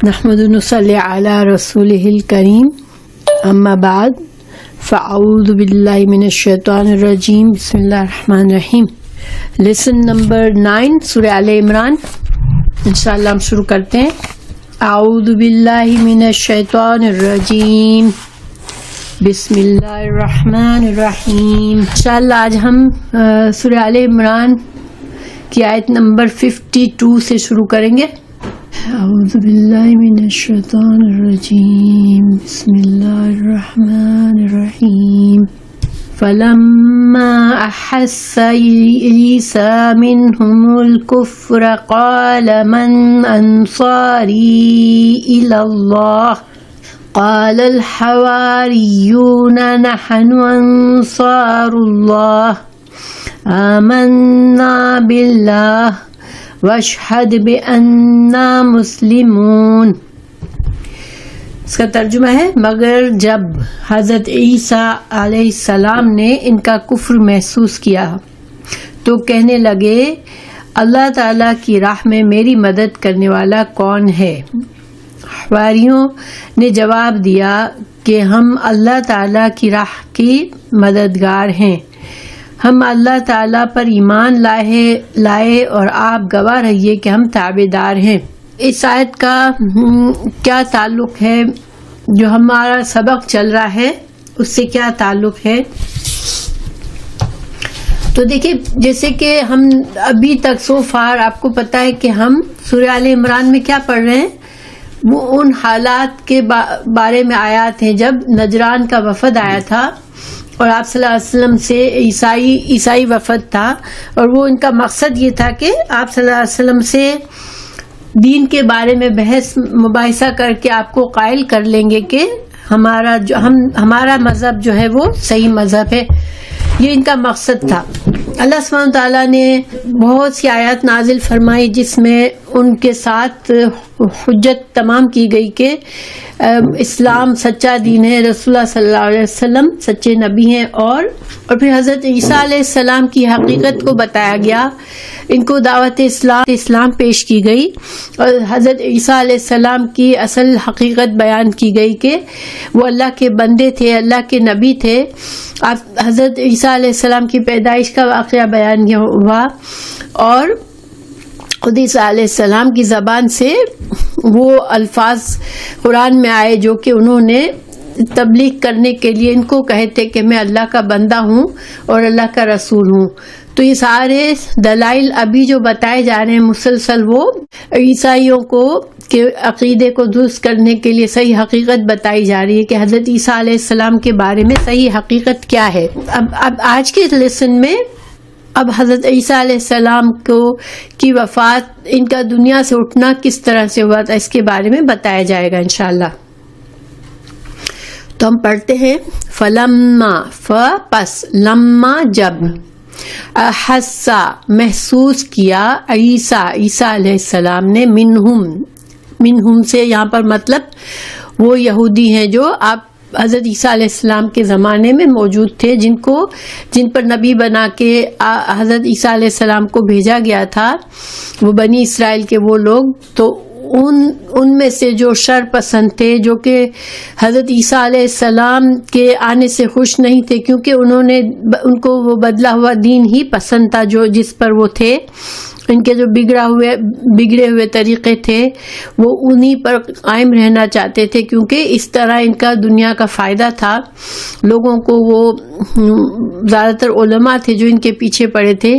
نحمد ونصلی علی رسولہ الکریم اما بعد فاعوذ باللہ من الشیطان الرجیم بسم اللہ الرحمن الرحیم. لیسن نمبر 9 سورہ آل عمران. انشاءاللہ ہم شروع کرتے ہیں. اعوذ باللہ من الشیطان الرجیم بسم اللہ الرحمن الرحیم. انشاءاللہ آج ہم سورہ آل عمران کی آیت نمبر 52 سے شروع کریں گے. اعوذ باللہ من الشیطان الرجیم بسم اللہ الرحمن الرحیم. فلما احس عیسیٰ منہم الکفر قال من انصاری الی اللہ قال الحواریون نحن انصار اللہ آمنا باللہ واشہد بأننا مسلمون. اس کا ترجمہ ہے مگر جب حضرت عیسیٰ علیہ السلام نے ان کا کفر محسوس کیا تو کہنے لگے اللہ تعالیٰ کی راہ میں میری مدد کرنے والا کون ہے. حواریوں نے جواب دیا کہ ہم اللہ تعالیٰ کی راہ کی مددگار ہیں. ہم اللہ تعالیٰ پر ایمان لائے اور آپ گواہ رہیے کہ ہم تابعدار ہیں. اس آیت کا کیا تعلق ہے؟ جو ہمارا سبق چل رہا ہے اس سے کیا تعلق ہے؟ تو دیکھیں، جیسے کہ ہم ابھی تک سو فار آپ کو پتا ہے کہ ہم سورہ آل عمران میں کیا پڑھ رہے ہیں، وہ ان حالات کے بارے میں آیات ہیں جب نجران کا وفد آیا تھا اور آپ صلی اللہ علیہ وسلم سے عیسائی وفد تھا، اور وہ ان کا مقصد یہ تھا کہ آپ صلی اللہ علیہ وسلم سے دین کے بارے میں بحث مباحثہ کر کے آپ کو قائل کر لیں گے کہ ہمارا مذہب جو ہے وہ صحیح مذہب ہے. یہ ان کا مقصد تھا. اللہ سبحانہ تعالیٰ نے بہت سی آیات نازل فرمائی جس میں ان کے ساتھ حجت تمام کی گئی کہ اسلام سچا دین ہے، رسول اللہ صلی اللہ علیہ وسلم سچے نبی ہیں، اور پھر حضرت عیسیٰ علیہ السلام کی حقیقت کو بتایا گیا. ان کو دعوت اسلام پیش کی گئی اور حضرت عیسیٰ علیہ السلام کی اصل حقیقت بیان کی گئی کہ وہ اللہ کے بندے تھے، اللہ کے نبی تھے. آپ حضرت عیسیٰ علیہ السلام کی پیدائش کا واقعہ بیان ہوا اور خود عیسیٰ علیہ السلام کی زبان سے وہ الفاظ قرآن میں آئے جو کہ انہوں نے تبلیغ کرنے کے لیے ان کو کہے تھے کہ میں اللہ کا بندہ ہوں اور اللہ کا رسول ہوں. تو یہ سارے دلائل ابھی جو بتائے جا رہے ہیں مسلسل وہ عیسائیوں کو کہ عقیدے کو درست کرنے کے لیے صحیح حقیقت بتائی جا رہی ہے کہ حضرت عیسیٰ علیہ السلام کے بارے میں صحیح حقیقت کیا ہے. اب آج کے لیسن میں اب حضرت عیسیٰ علیہ السلام کی وفات، ان کا دنیا سے اٹھنا کس طرح سے ہوا تھا، اس کے بارے میں بتایا جائے گا انشاءاللہ. تو ہم پڑھتے ہیں فلما پس لما جب احسا محسوس کیا عیسیٰ علیہ السلام نے منہم سے یہاں پر مطلب وہ یہودی ہیں جو آپ حضرت عیسیٰ علیہ السلام کے زمانے میں موجود تھے، جن پر نبی بنا کے حضرت عیسیٰ علیہ السلام کو بھیجا گیا تھا، وہ بنی اسرائیل کے وہ لوگ. تو ان میں سے جو شر پسند تھے، جو کہ حضرت عیسیٰ علیہ السلام کے آنے سے خوش نہیں تھے کیونکہ ان کو وہ بدلا ہوا دین ہی پسند تھا جس پر وہ تھے. ان کے جو بگڑے ہوئے طریقے تھے وہ انہی پر قائم رہنا چاہتے تھے کیونکہ اس طرح ان کا دنیا کا فائدہ تھا. لوگوں کو وہ زیادہ تر علماء تھے جو ان کے پیچھے پڑے تھے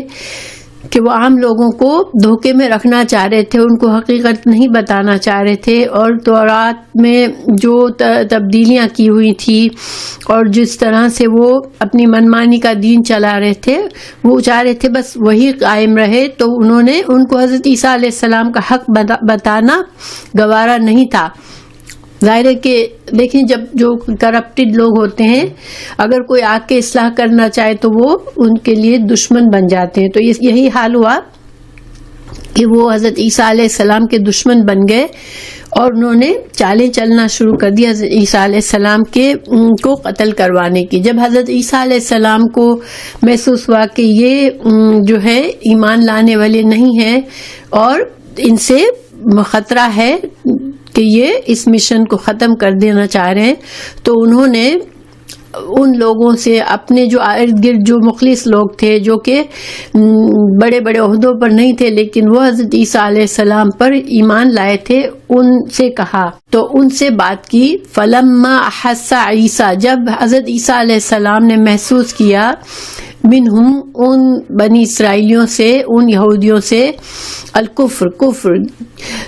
کہ وہ عام لوگوں کو دھوکے میں رکھنا چاہ رہے تھے، ان کو حقیقت نہیں بتانا چاہ رہے تھے، اور تورات میں جو تبدیلیاں کی ہوئی تھی اور جس طرح سے وہ اپنی منمانی کا دین چلا رہے تھے وہ چاہ رہے تھے بس وہی قائم رہے. تو انہوں نے ان کو حضرت عیسیٰ علیہ السلام کا حق بتانا گوارا نہیں تھا. ظاہر ہے کہ دیکھیں جب جو کرپٹڈ لوگ ہوتے ہیں اگر کوئی آ کے اصلاح کرنا چاہے تو وہ ان کے لیے دشمن بن جاتے ہیں. تو یہی حال ہوا کہ وہ حضرت عیسیٰ علیہ السلام کے دشمن بن گئے اور انہوں نے چالیں چلنا شروع کر دی حضرت عیسیٰ علیہ السلام کو قتل کروانے کی. جب حضرت عیسیٰ علیہ السلام کو محسوس ہوا کہ یہ جو ہے ایمان لانے والے نہیں ہیں اور ان سے خطرہ ہے کہ یہ اس مشن کو ختم کر دینا چاہ رہے ہیں، تو انہوں نے ان لوگوں سے اپنے جو ارد گرد جو مخلص لوگ تھے، جو کہ بڑے بڑے عہدوں پر نہیں تھے لیکن وہ حضرت عیسیٰ علیہ السلام پر ایمان لائے تھے، ان سے کہا، تو ان سے بات کی۔ فلما احس عیسیٰ، جب حضرت عیسیٰ علیہ السلام نے محسوس کیا، منہم، ان بنی اسرائیلیوں سے، ان یہودیوں سے، الکفر، کفر،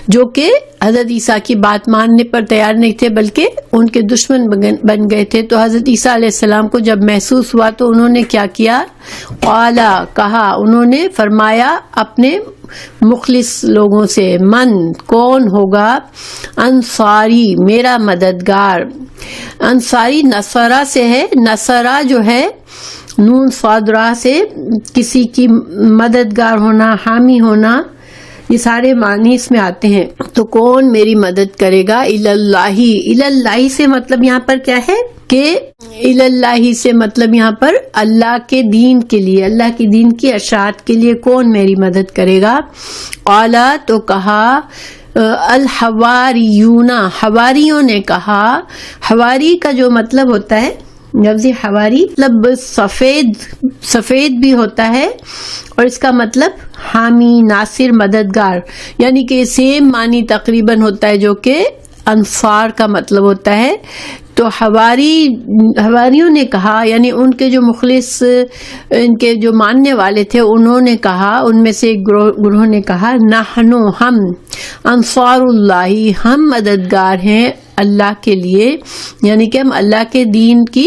جو کہ حضرت عیسیٰ کی بات ماننے پر تیار نہیں تھے بلکہ ان کے دشمن بن گئے تھے، تو حضرت عیسیٰ علیہ السلام کو جب محسوس ہوا تو انہوں نے کیا کیا؟ قالا، کہا، انہوں نے فرمایا اپنے مخلص لوگوں سے، من، کون ہوگا، انصاری، میرا مددگار۔ انصاری نصرہ سے ہے، نصرہ جو ہے نون صاد را سے کسی کی مددگار ہونا، حامی ہونا، یہ سارے معنی اس میں آتے ہیں۔ تو کون میری مدد کرے گا؟ الاللہ، الاللہ سے مطلب یہاں پر کیا ہے کہ الاللہ سے مطلب یہاں پر اللہ کے دین کے لیے، اللہ کے دین کی اشاعت کے لیے کون میری مدد کرے گا؟ قالا، تو کہا، الحواریون، حواریوں نے کہا۔ حواری کا جو مطلب ہوتا ہے، لفظ حواری مطلب سفید بھی ہوتا ہے، اور اس کا مطلب حامی، ناصر، مددگار، یعنی کہ سیم معنی تقریباً ہوتا ہے جو کہ انصار کا مطلب ہوتا ہے۔ تو حواریوں نے کہا، یعنی ان کے جو مخلص، ان کے جو ماننے والے تھے، انہوں نے کہا، ان میں سے ایک گروہ نے کہا، نحنو، ہم، انصار اللہ، ہم مددگار ہیں اللہ کے لیے، یعنی کہ ہم اللہ کے دین کی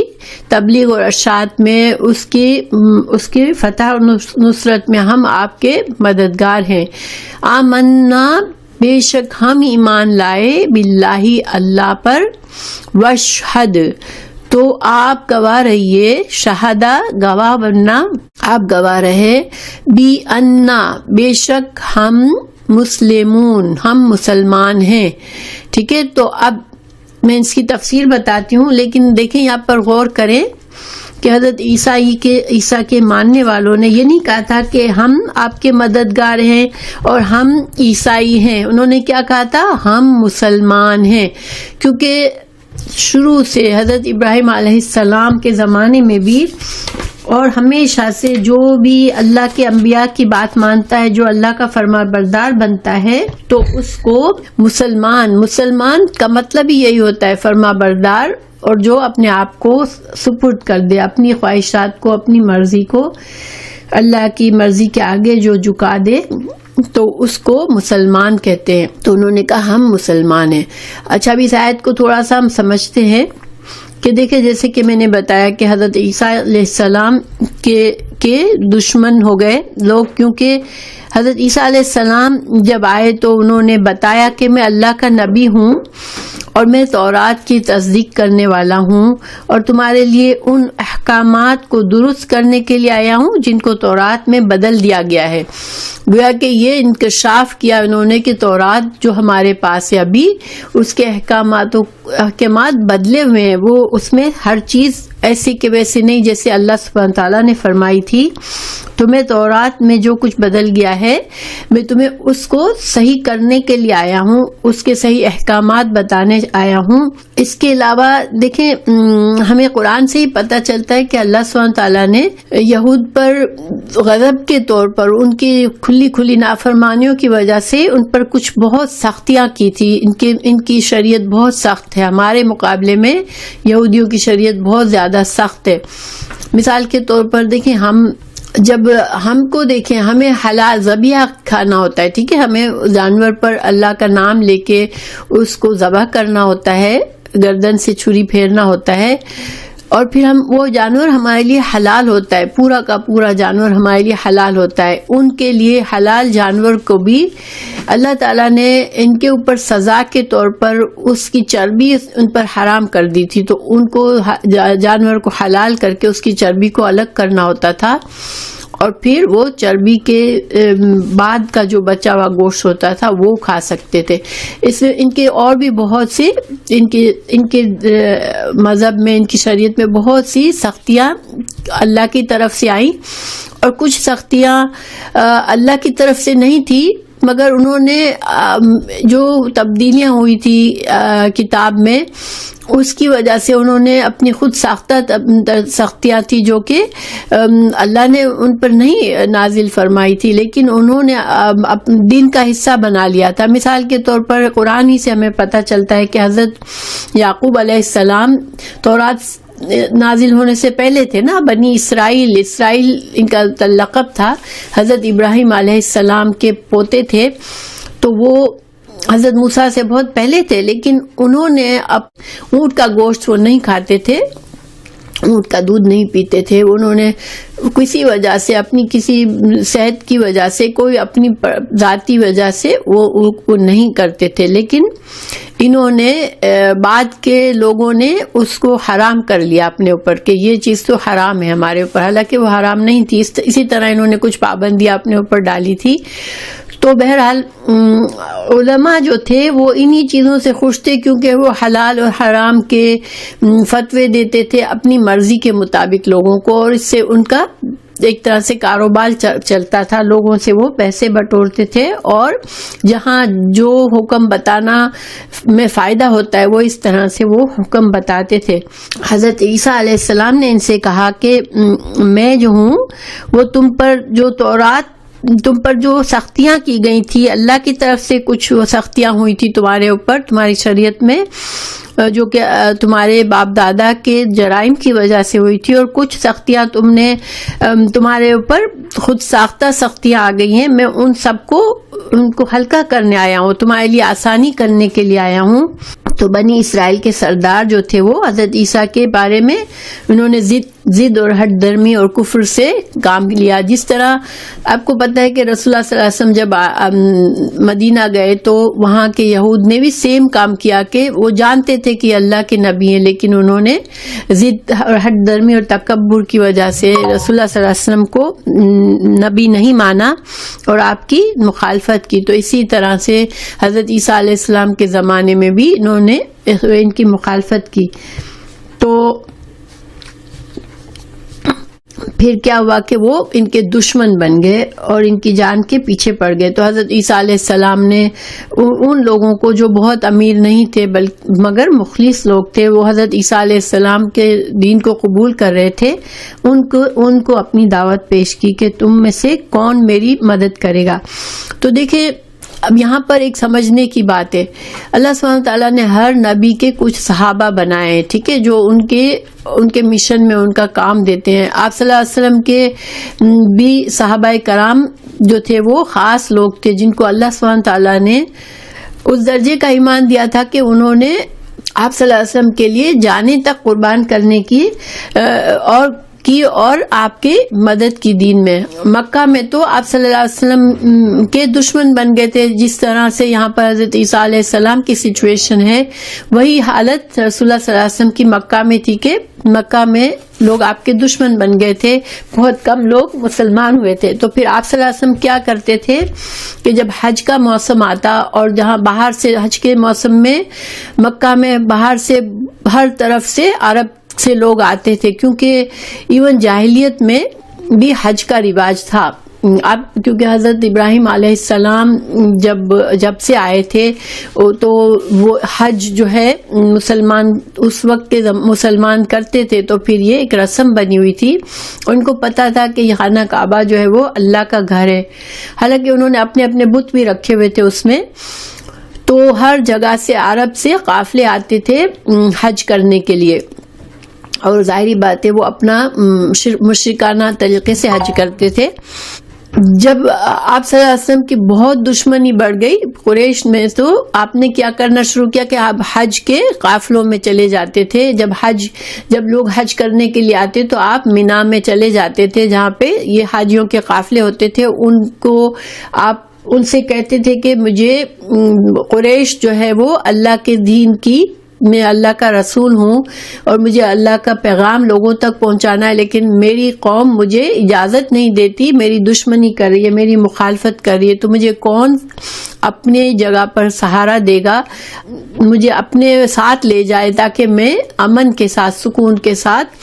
تبلیغ اور اشاعت میں، اس کی فتح اور نصرت میں ہم آپ کے مددگار ہیں۔ آمنا، بے شک ہم ایمان لائے، باللہ، اللہ پر، وشہد، تو آپ گواہ رہیے، شہدہ، گواہ بننا، آپ گواہ رہے، بی انا، بے شک ہم مسلمون، ہم مسلمان ہیں۔ ٹھیک ہے، تو اب میں اس کی تفسیر بتاتی ہوں، لیکن دیکھیں یہاں پر غور کریں کہ حضرت عیسیٰ کے ماننے والوں نے یہ نہیں کہا تھا کہ ہم آپ کے مددگار ہیں اور ہم عیسائی ہیں، انہوں نے کیا کہا تھا؟ ہم مسلمان ہیں، کیونکہ شروع سے حضرت ابراہیم علیہ السلام کے زمانے میں بھی اور ہمیشہ سے جو بھی اللہ کے انبیاء کی بات مانتا ہے، جو اللہ کا فرما بردار بنتا ہے، تو اس کو مسلمان کا مطلب ہی یہی ہوتا ہے، فرما بردار، اور جو اپنے آپ کو سپرد کر دے، اپنی خواہشات کو، اپنی مرضی کو اللہ کی مرضی کے آگے جو جھکا دے، تو اس کو مسلمان کہتے ہیں۔ تو انہوں نے کہا ہم مسلمان ہیں۔ اچھا، اب اس آیت کو تھوڑا سا ہم سمجھتے ہیں کہ دیکھیں، جیسے کہ میں نے بتایا کہ حضرت عیسیٰ علیہ السلام کے دشمن ہو گئے لوگ، کیونکہ حضرت عیسیٰ علیہ السلام جب آئے تو انہوں نے بتایا کہ میں اللہ کا نبی ہوں اور میں تورات کی تصدیق کرنے والا ہوں، اور تمہارے لیے ان احکامات کو درست کرنے کے لیے آیا ہوں جن کو تورات میں بدل دیا گیا ہے۔ گویا کہ یہ انکشاف کیا انہوں نے کہ تورات جو ہمارے پاس ہے ابھی، اس کے احکامات بدلے ہوئے ہیں، وہ اس میں ہر چیز ایسی کہ ویسے نہیں جیسے اللہ سبحانہ تعالیٰ نے فرمائی تھی۔ تمہیں تورات میں جو کچھ بدل گیا ہے، میں تمہیں اس کو صحیح کرنے کے لیے آیا ہوں، اس کے صحیح احکامات بتانے آیا ہوں۔ اس کے علاوہ دیکھیں، ہمیں قرآن سے ہی پتہ چلتا ہے کہ اللہ سبحانہ تعالیٰ نے یہود پر غضب کے طور پر، ان کی کھلی نافرمانیوں کی وجہ سے ان پر کچھ بہت سختیاں کی تھی۔ ان کی شریعت بہت سخت ہے، ہمارے مقابلے میں یہودیوں کی شریعت بہت زیادہ سخت ہے۔ مثال کے طور پر دیکھیں، جب ہم کو دیکھیں، ہمیں حلال ذبیحہ کھانا ہوتا ہے، ٹھیک ہے، ہمیں جانور پر اللہ کا نام لے کے اس کو ذبح کرنا ہوتا ہے، گردن سے چھری پھیرنا ہوتا ہے، اور پھر وہ جانور ہمارے لیے حلال ہوتا ہے، پورا کا پورا جانور ہمارے لیے حلال ہوتا ہے۔ ان کے لیے حلال جانور کو بھی اللہ تعالیٰ نے ان کے اوپر سزا کے طور پر اس کی چربی ان پر حرام کر دی تھی، تو ان کو جانور کو حلال کر کے اس کی چربی کو الگ کرنا ہوتا تھا، اور پھر وہ چربی کے بعد کا جو بچا ہوا گوشت ہوتا تھا وہ کھا سکتے تھے۔ اس میں ان کے اور بھی بہت سی ان کے مذہب میں، ان کی شریعت میں بہت سی سختیاں اللہ کی طرف سے آئیں، اور کچھ سختیاں اللہ کی طرف سے نہیں تھی مگر انہوں نے جو تبدیلیاں ہوئی تھی کتاب میں، اس کی وجہ سے انہوں نے اپنی خود ساختہ سختیاں تھی جو کہ اللہ نے ان پر نہیں نازل فرمائی تھی، لیکن انہوں نے دین کا حصہ بنا لیا تھا۔ مثال کے طور پر قرآن ہی سے ہمیں پتہ چلتا ہے کہ حضرت یعقوب علیہ السلام تورات نازل ہونے سے پہلے تھے نا، بنی اسرائیل ان کا لقب تھا، حضرت ابراہیم علیہ السلام کے پوتے تھے، تو وہ حضرت موسیٰ سے بہت پہلے تھے، لیکن انہوں نے اونٹ کا گوشت وہ نہیں کھاتے تھے، اونٹ کا دودھ نہیں پیتے تھے، انہوں نے کسی وجہ سے، اپنی کسی صحت کی وجہ سے، کوئی اپنی ذاتی وجہ سے وہ نہیں کرتے تھے، لیکن انہوں نے بعد کے لوگوں نے اس کو حرام کر لیا اپنے اوپر کہ یہ چیز تو حرام ہے ہمارے اوپر، حالانکہ وہ حرام نہیں تھی۔ اسی طرح انہوں نے کچھ پابندیاں اپنے اوپر ڈالی تھی۔ تو بہرحال علماء جو تھے وہ انہی چیزوں سے خوش تھے، کیونکہ وہ حلال اور حرام کے فتوے دیتے تھے اپنی مرضی کے مطابق لوگوں کو، اور اس سے ان کا ایک طرح سے کاروبار چلتا تھا، لوگوں سے وہ پیسے بٹورتے تھے، اور جہاں جو حکم بتانا میں فائدہ ہوتا ہے وہ اس طرح سے وہ حکم بتاتے تھے۔ حضرت عیسیٰ علیہ السلام نے ان سے کہا کہ میں جو ہوں وہ تم پر جو سختیاں کی گئی تھی، اللہ کی طرف سے کچھ سختیاں ہوئی تھی تمہارے اوپر، تمہاری شریعت میں، جو کہ تمہارے باپ دادا کے جرائم کی وجہ سے ہوئی تھی، اور کچھ سختیاں تمہارے اوپر خود ساختہ سختیاں آ گئی ہیں، میں ان کو ہلکا کرنے آیا ہوں، تمہارے لیے آسانی کرنے کے لیے آیا ہوں۔ تو بنی اسرائیل کے سردار جو تھے وہ حضرت عیسیٰ کے بارے میں انہوں نے ضد اور ہٹ درمی اور کفر سے کام لیا۔ جس طرح آپ کو پتہ ہے کہ رسول اللہ صلی اللہ علیہ وسلم جب مدینہ گئے تو وہاں کے یہود نے بھی سیم کام کیا کہ وہ جانتے تھے کہ اللہ کے نبی ہیں، لیکن انہوں نے ضد اور ہٹ درمی اور تکبر کی وجہ سے رسول اللہ صلی اللہ علیہ وسلم کو نبی نہیں مانا اور آپ کی مخالفت کی۔ تو اسی طرح سے حضرت عیسیٰ علیہ السلام کے زمانے میں بھی انہوں نے ان کی مخالفت کی۔ تو پھر کیا ہوا کہ وہ ان کے دشمن بن گئے اور ان کی جان کے پیچھے پڑ گئے۔ تو حضرت عیسیٰ علیہ السلام نے ان لوگوں کو جو بہت امیر نہیں تھے مگر مخلص لوگ تھے، وہ حضرت عیسیٰ علیہ السلام کے دین کو قبول کر رہے تھے، ان کو اپنی دعوت پیش کی کہ تم میں سے کون میری مدد کرے گا۔ تو دیکھیں اب یہاں پر ایک سمجھنے کی بات ہے، اللہ سبحانہ تعالیٰ نے ہر نبی کے کچھ صحابہ بنائے ہیں، ٹھیک ہے، جو ان کے مشن میں ان کا کام دیتے ہیں۔ آپ صلی اللہ علیہ وسلم کے بھی صحابہ کرام جو تھے وہ خاص لوگ تھے جن کو اللہ سبحانہ تعالیٰ نے اس درجے کا ایمان دیا تھا کہ انہوں نے آپ صلی اللہ علیہ وسلم کے لیے جانیں تک قربان کرنے کی اور آپ کے مدد کی دین میں۔ مکہ میں تو آپ صلی اللہ علیہ وسلم کے دشمن بن گئے تھے، جس طرح سے یہاں پر حضرت عیسیٰ علیہ السلام کی سچویشن ہے، وہی حالت رسول اللہ صلی اللہ علیہ وسلم کی مکہ میں تھی کہ مکہ میں لوگ آپ کے دشمن بن گئے تھے، بہت کم لوگ مسلمان ہوئے تھے۔ تو پھر آپ صلی اللہ علیہ وسلم کیا کرتے تھے کہ جب حج کا موسم آتا اور جہاں باہر سے حج کے موسم میں مکہ میں باہر سے ہر طرف سے عرب سے لوگ آتے تھے، کیونکہ ایون جاہلیت میں بھی حج کا رواج تھا۔ اب کیونکہ حضرت ابراہیم علیہ السلام جب سے آئے تھے تو وہ حج جو ہے مسلمان اس وقت کے مسلمان کرتے تھے، تو پھر یہ ایک رسم بنی ہوئی تھی، ان کو پتا تھا کہ یہ خانہ کعبہ جو ہے وہ اللہ کا گھر ہے، حالانکہ انہوں نے اپنے اپنے بت بھی رکھے ہوئے تھے اس میں۔ تو ہر جگہ سے عرب سے قافلے آتے تھے حج کرنے کے لیے، اور ظاہری بات ہے وہ اپنا مشرکانہ طریقے سے حج کرتے تھے۔ جب آپ صلی اللہ علیہ وسلم کی بہت دشمنی بڑھ گئی قریش میں، تو آپ نے کیا کرنا شروع کیا کہ آپ حج کے قافلوں میں چلے جاتے تھے۔ جب لوگ حج کرنے کے لیے آتے تو آپ مینا میں چلے جاتے تھے، جہاں پہ یہ حاجیوں کے قافلے ہوتے تھے، ان کو آپ ان سے کہتے تھے کہ مجھے قریش جو ہے وہ اللہ کے دین کی، میں اللہ کا رسول ہوں اور مجھے اللہ کا پیغام لوگوں تک پہنچانا ہے، لیکن میری قوم مجھے اجازت نہیں دیتی، میری دشمنی کر رہی ہے، میری مخالفت کر رہی ہے، تو مجھے کون اپنے جگہ پر سہارا دے گا، مجھے اپنے ساتھ لے جائے تاکہ میں امن کے ساتھ، سکون کے ساتھ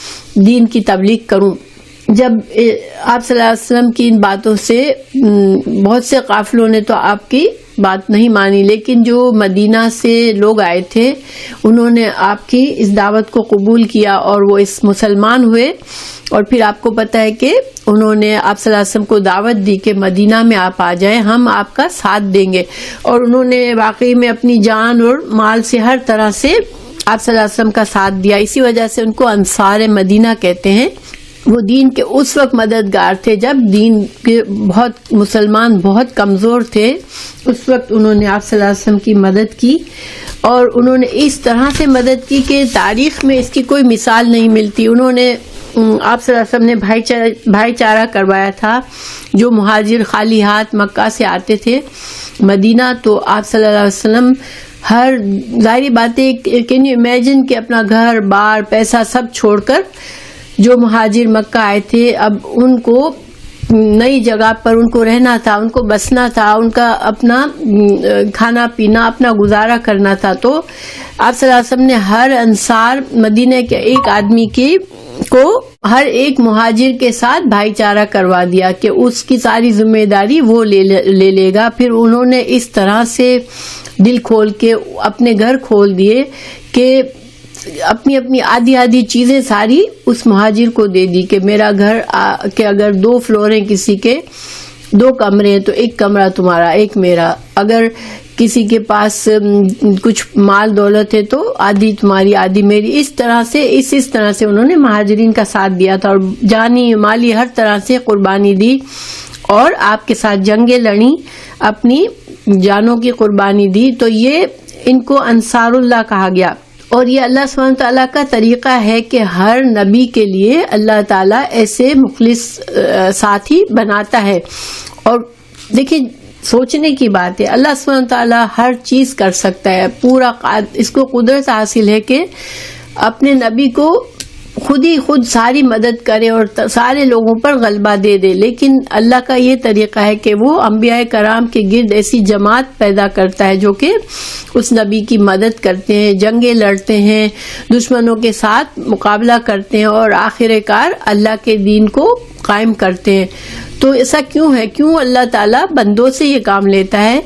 دین کی تبلیغ کروں۔ جب آپ صلی اللہ علیہ وسلم کی ان باتوں سے بہت سے قافلوں نے تو آپ کی بات نہیں مانی، لیکن جو مدینہ سے لوگ آئے تھے انہوں نے آپ کی اس دعوت کو قبول کیا اور وہ اس مسلمان ہوئے. اور پھر آپ کو پتہ ہے کہ انہوں نے آپ صلی اللہ علیہ وسلم کو دعوت دی کہ مدینہ میں آپ آ جائیں، ہم آپ کا ساتھ دیں گے. اور انہوں نے واقعی میں اپنی جان اور مال سے ہر طرح سے آپ صلی اللہ علیہ وسلم کا ساتھ دیا. اسی وجہ سے ان کو انصار مدینہ کہتے ہیں. وہ دین کے اس وقت مددگار تھے جب دین کے مسلمان بہت کمزور تھے. اس وقت انہوں نے آپ صلی اللہ علیہ وسلم کی مدد کی، اور انہوں نے اس طرح سے مدد کی کہ تاریخ میں اس کی کوئی مثال نہیں ملتی. انہوں نے آپ صلی اللہ علیہ وسلم نے بھائی چارہ کروایا تھا. جو مہاجر خالی ہاتھ مکہ سے آتے تھے مدینہ، تو آپ صلی اللہ علیہ وسلم ہر ظاہری باتیں، کین یو امیجن کہ اپنا گھر بار پیسہ سب چھوڑ کر جو مہاجر مکہ آئے تھے، اب ان کو نئی جگہ پر ان کو رہنا تھا، ان کو بسنا تھا، ان کا اپنا کھانا پینا، اپنا گزارا کرنا تھا. تو آپ صلی اللہ علیہ وسلم نے ہر انصار مدینہ کے ایک آدمی کو ہر ایک مہاجر کے ساتھ بھائی چارہ کروا دیا کہ اس کی ساری ذمہ داری وہ لے لے گا. پھر انہوں نے اس طرح سے دل کھول کے اپنے گھر کھول دیے کہ اپنی آدھی چیزیں ساری اس مہاجر کو دے دی کہ میرا گھر کہ اگر 2 فلور ہیں کسی کے، 2 کمرے ہیں تو 1 کمرہ تمہارا 1 میرا. اگر کسی کے پاس کچھ مال دولت ہے تو آدھی تمہاری آدھی میری. اس طرح سے انہوں نے مہاجرین کا ساتھ دیا تھا اور جانی مالی ہر طرح سے قربانی دی اور آپ کے ساتھ جنگیں لڑی، اپنی جانوں کی قربانی دی. تو یہ ان کو انصار اللہ کہا گیا. اور یہ اللہ سبحانہ تعالیٰ کا طریقہ ہے کہ ہر نبی کے لیے اللہ تعالیٰ ایسے مخلص ساتھی بناتا ہے. اور دیکھیں سوچنے کی بات ہے، اللہ سبحانہ تعالیٰ ہر چیز کر سکتا ہے، پورا اس کو قدرت حاصل ہے کہ اپنے نبی کو خود ساری مدد کرے اور سارے لوگوں پر غلبہ دے دے. لیکن اللہ کا یہ طریقہ ہے کہ وہ انبیاء کرام کے گرد ایسی جماعت پیدا کرتا ہے جو کہ اس نبی کی مدد کرتے ہیں، جنگیں لڑتے ہیں، دشمنوں کے ساتھ مقابلہ کرتے ہیں اور آخر کار اللہ کے دین کو قائم کرتے ہیں. تو ایسا کیوں ہے؟ کیوں اللہ تعالیٰ بندوں سے یہ کام لیتا ہے؟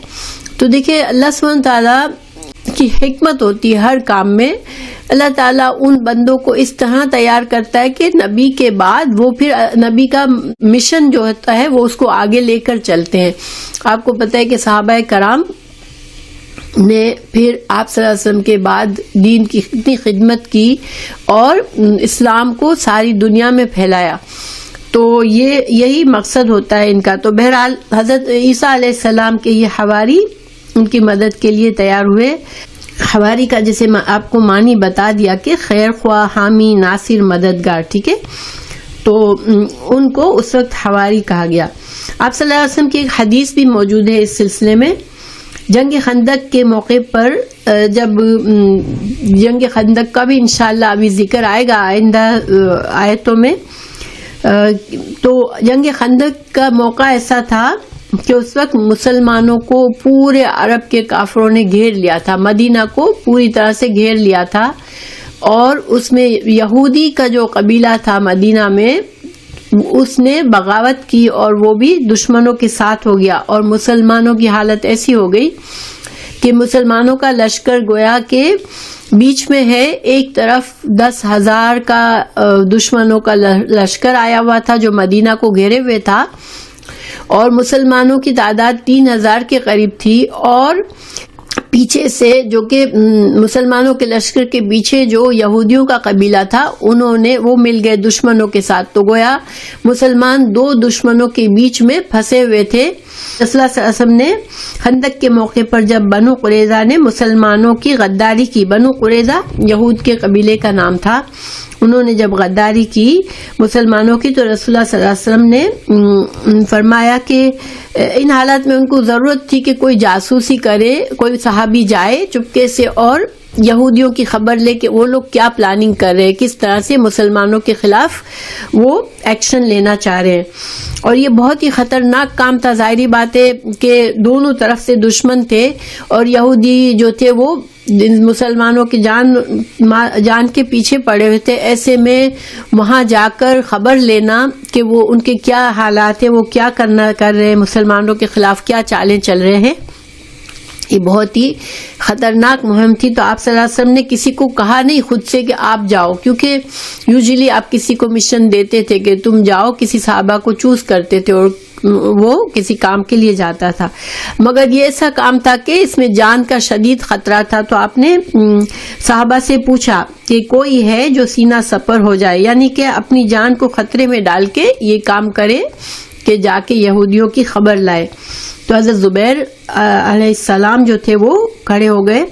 تو دیکھیں اللہ سبحانہ تعالیٰ کی حکمت ہوتی ہے ہر کام میں. اللہ تعالیٰ ان بندوں کو اس طرح تیار کرتا ہے کہ نبی کے بعد وہ پھر نبی کا مشن جو ہوتا ہے وہ اس کو آگے لے کر چلتے ہیں. آپ کو پتہ ہے کہ صحابہ کرام نے پھر آپ صلی اللہ علیہ وسلم کے بعد دین کی اتنی خدمت کی اور اسلام کو ساری دنیا میں پھیلایا. تو یہی مقصد ہوتا ہے ان کا. تو بہرحال حضرت عیسیٰ علیہ السلام کے یہ حواری ان کی مدد کے لیے تیار ہوئے. حواری کا جیسے آپ کو معنی بتا دیا کہ خیر خواہ، حامی، ناصر، مددگار. ٹھیک ہے، تو ان کو اس وقت حواری کہا گیا. آپ صلی اللہ علیہ وسلم کی ایک حدیث بھی موجود ہے اس سلسلے میں. جنگ خندق کے موقع پر جب جنگ خندق کا بھی انشاءاللہ ابھی ذکر آئے گا آئندہ آیتوں میں، تو جنگ خندق کا موقع ایسا تھا کہ اس وقت مسلمانوں کو پورے عرب کے کافروں نے گھیر لیا تھا، مدینہ کو پوری طرح سے گھیر لیا تھا. اور اس میں یہودی کا جو قبیلہ تھا مدینہ میں اس نے بغاوت کی اور وہ بھی دشمنوں کے ساتھ ہو گیا. اور مسلمانوں کی حالت ایسی ہو گئی کہ مسلمانوں کا لشکر گویا کہ بیچ میں ہے، ایک طرف 10,000 کا دشمنوں کا لشکر آیا ہوا تھا جو مدینہ کو گھیرے ہوئے تھا، اور مسلمانوں کی تعداد 3,000 کے قریب تھی. اور پیچھے سے جو کہ مسلمانوں کے لشکر کے پیچھے جو یہودیوں کا قبیلہ تھا وہ مل گئے دشمنوں کے ساتھ. تو گویا مسلمان 2 دشمنوں کے بیچ میں پھنسے ہوئے تھے. رسول اللہ صلی اللہ علیہ وسلم نے خندق کے موقع پر جب بنو قریظہ نے مسلمانوں کی غداری کی، بنو قریظہ یہود کے قبیلے کا نام تھا، انہوں نے جب غداری کی مسلمانوں کی، تو رسول اللہ صلی اللہ علیہ وسلم نے فرمایا کہ ان حالات میں ان کو ضرورت تھی کہ کوئی جاسوسی کرے، کوئی صحابی جائے چپکے سے اور یہودیوں کی خبر لے کہ وہ لوگ کیا پلاننگ کر رہے ہیں، کس طرح سے مسلمانوں کے خلاف وہ ایکشن لینا چاہ رہے ہیں. اور یہ بہت ہی خطرناک کام تھا. ظاہری بات ہے کہ دونوں طرف سے دشمن تھے، اور یہودی جو تھے وہ مسلمانوں کی جان کے پیچھے پڑے ہوئے تھے. ایسے میں وہاں جا کر خبر لینا کہ وہ ان کے کیا حالات ہیں، وہ کیا کر رہے ہیں، مسلمانوں کے خلاف کیا چالیں چل رہے ہیں، یہ بہت ہی خطرناک مہم تھی. تو آپ صلی اللہ علیہ وسلم نے کسی کو کہا نہیں خود سے کہ آپ جاؤ، کیونکہ یوزلی آپ کسی کو مشن دیتے تھے کہ تم جاؤ، کسی صحابہ کو چوز کرتے تھے اور وہ کسی کام کے لیے جاتا تھا. مگر یہ ایسا کام تھا کہ اس میں جان کا شدید خطرہ تھا. تو آپ نے صحابہ سے پوچھا کہ کوئی ہے جو سینہ سپر ہو جائے، یعنی کہ اپنی جان کو خطرے میں ڈال کے یہ کام کرے کہ جا کے یہودیوں کی خبر لائے. تو حضرت زبیر علیہ السلام جو تھے وہ کھڑے ہو گئے،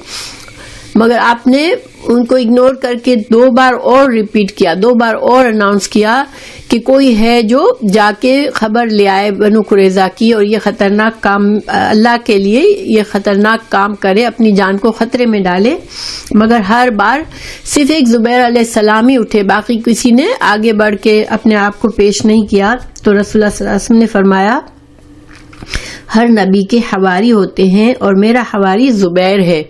مگر آپ نے ان کو اگنور کر کے 2 بار اور ریپیٹ کیا، 2 بار اور اناؤنس کیا کہ کوئی ہے جو جا کے خبر لے آئے بنو قریظہ کی، اور یہ خطرناک کام اللہ کے لیے یہ خطرناک کام کرے، اپنی جان کو خطرے میں ڈالے. مگر ہر بار صرف ایک زبیر علیہ السلام ہی اٹھے، باقی کسی نے آگے بڑھ کے اپنے آپ کو پیش نہیں کیا. تو رسول اللہ صلی اللہ علیہ وسلم نے فرمایا ہر نبی کے حواری ہوتے ہیں اور میرا حواری زبیر ہے.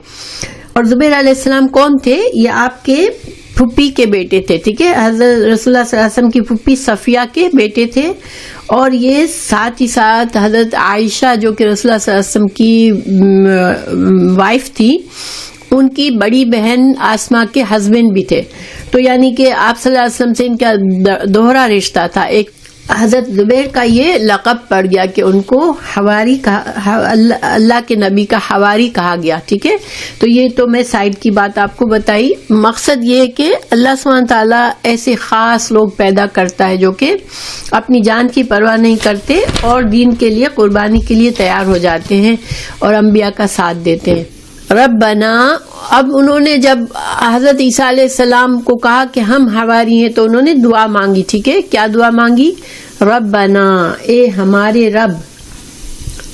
اور زبیر علیہ السلام کون تھے؟ یہ آپ کے پھپھی کے بیٹے تھے، ٹھیک ہے، حضرت رسول اللہ صلی اللہ علیہ وسلم کی پھپھی صفیہ کے بیٹے تھے. اور یہ ساتھ ہی ساتھ حضرت عائشہ جو کہ رسول اللہ صلی اللہ علیہ وسلم کی وائف تھی، ان کی بڑی بہن آسما کے ہسبینڈ بھی تھے. تو یعنی کہ آپ صلی اللہ علیہ وسلم سے ان کا دوہرا رشتہ تھا. ایک حضرت زبیر کا یہ لقب پڑ گیا کہ ان کو حواری اللہ کے نبی کا حواری کہا گیا، ٹھیک ہے. تو یہ تو میں سائڈ کی بات آپ کو بتائی. مقصد یہ ہے کہ اللہ سبحانہ تعالیٰ ایسے خاص لوگ پیدا کرتا ہے جو کہ اپنی جان کی پرواہ نہیں کرتے اور دین کے لیے قربانی کے لیے تیار ہو جاتے ہیں اور انبیاء کا ساتھ دیتے ہیں. ربنا، اب انہوں نے جب حضرت عیسیٰ علیہ السلام کو کہا کہ ہم حواری ہیں تو انہوں نے دعا مانگی، ٹھیک ہے. کیا دعا مانگی؟ ربنا، اے ہمارے رب،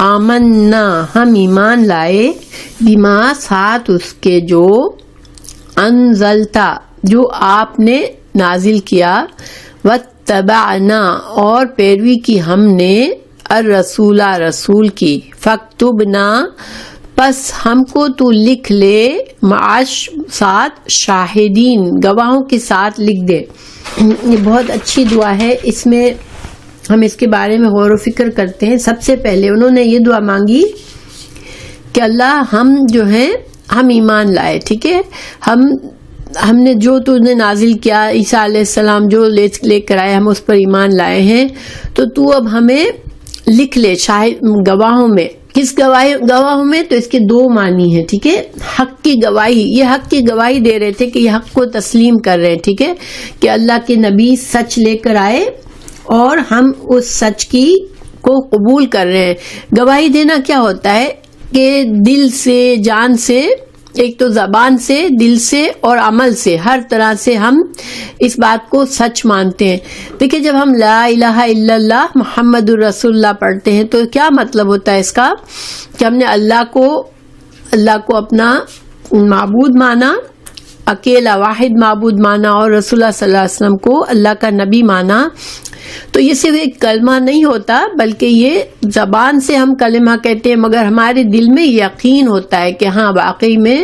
آمنا، ہم ایمان لائے، بما، ساتھ اس کے، جو انزلتا، جو آپ نے نازل کیا، واتبعنا، اور پیروی کی ہم نے، الرسول، رسول کی، فاکتبنا، پس ہم کو تو لکھ لے، معاش، ساتھ، شاہدین، گواہوں کے ساتھ لکھ دے. یہ بہت اچھی دعا ہے. اس میں ہم اس کے بارے میں غور و فکر کرتے ہیں. سب سے پہلے انہوں نے یہ دعا مانگی کہ اللہ، ہم جو ہیں ہم ایمان لائے، ٹھیک ہے، ہم نے جو تو نے نازل کیا، عیسیٰ علیہ السلام جو لے کر آئے، ہم اس پر ایمان لائے ہیں. تو اب ہمیں لکھ لے شاہد، گواہوں میں. کس گواہوں میں؟ تو اس کے 2 معنی ہیں، ٹھیک ہے. حق کی گواہی، یہ حق کی گواہی دے رہے تھے کہ یہ حق کو تسلیم کر رہے ہیں، ٹھیک ہے، کہ اللہ کے نبی سچ لے کر آئے اور ہم اس سچ کو قبول کر رہے ہیں. گواہی دینا کیا ہوتا ہے کہ دل سے، جان سے، ایک تو زبان سے، دل سے اور عمل سے، ہر طرح سے ہم اس بات کو سچ مانتے ہیں. دیکھیں، جب ہم لا الہ الا اللہ محمد الرسول اللہ پڑھتے ہیں تو کیا مطلب ہوتا ہے اس کا؟ کہ ہم نے اللہ کو اپنا معبود مانا، اکیلا واحد معبود مانا، اور رسول اللہ صلی اللہ علیہ وسلم کو اللہ کا نبی مانا. تو یہ صرف ایک کلمہ نہیں ہوتا، بلکہ یہ زبان سے ہم کلمہ کہتے ہیں، مگر ہمارے دل میں یقین ہوتا ہے کہ ہاں واقعی میں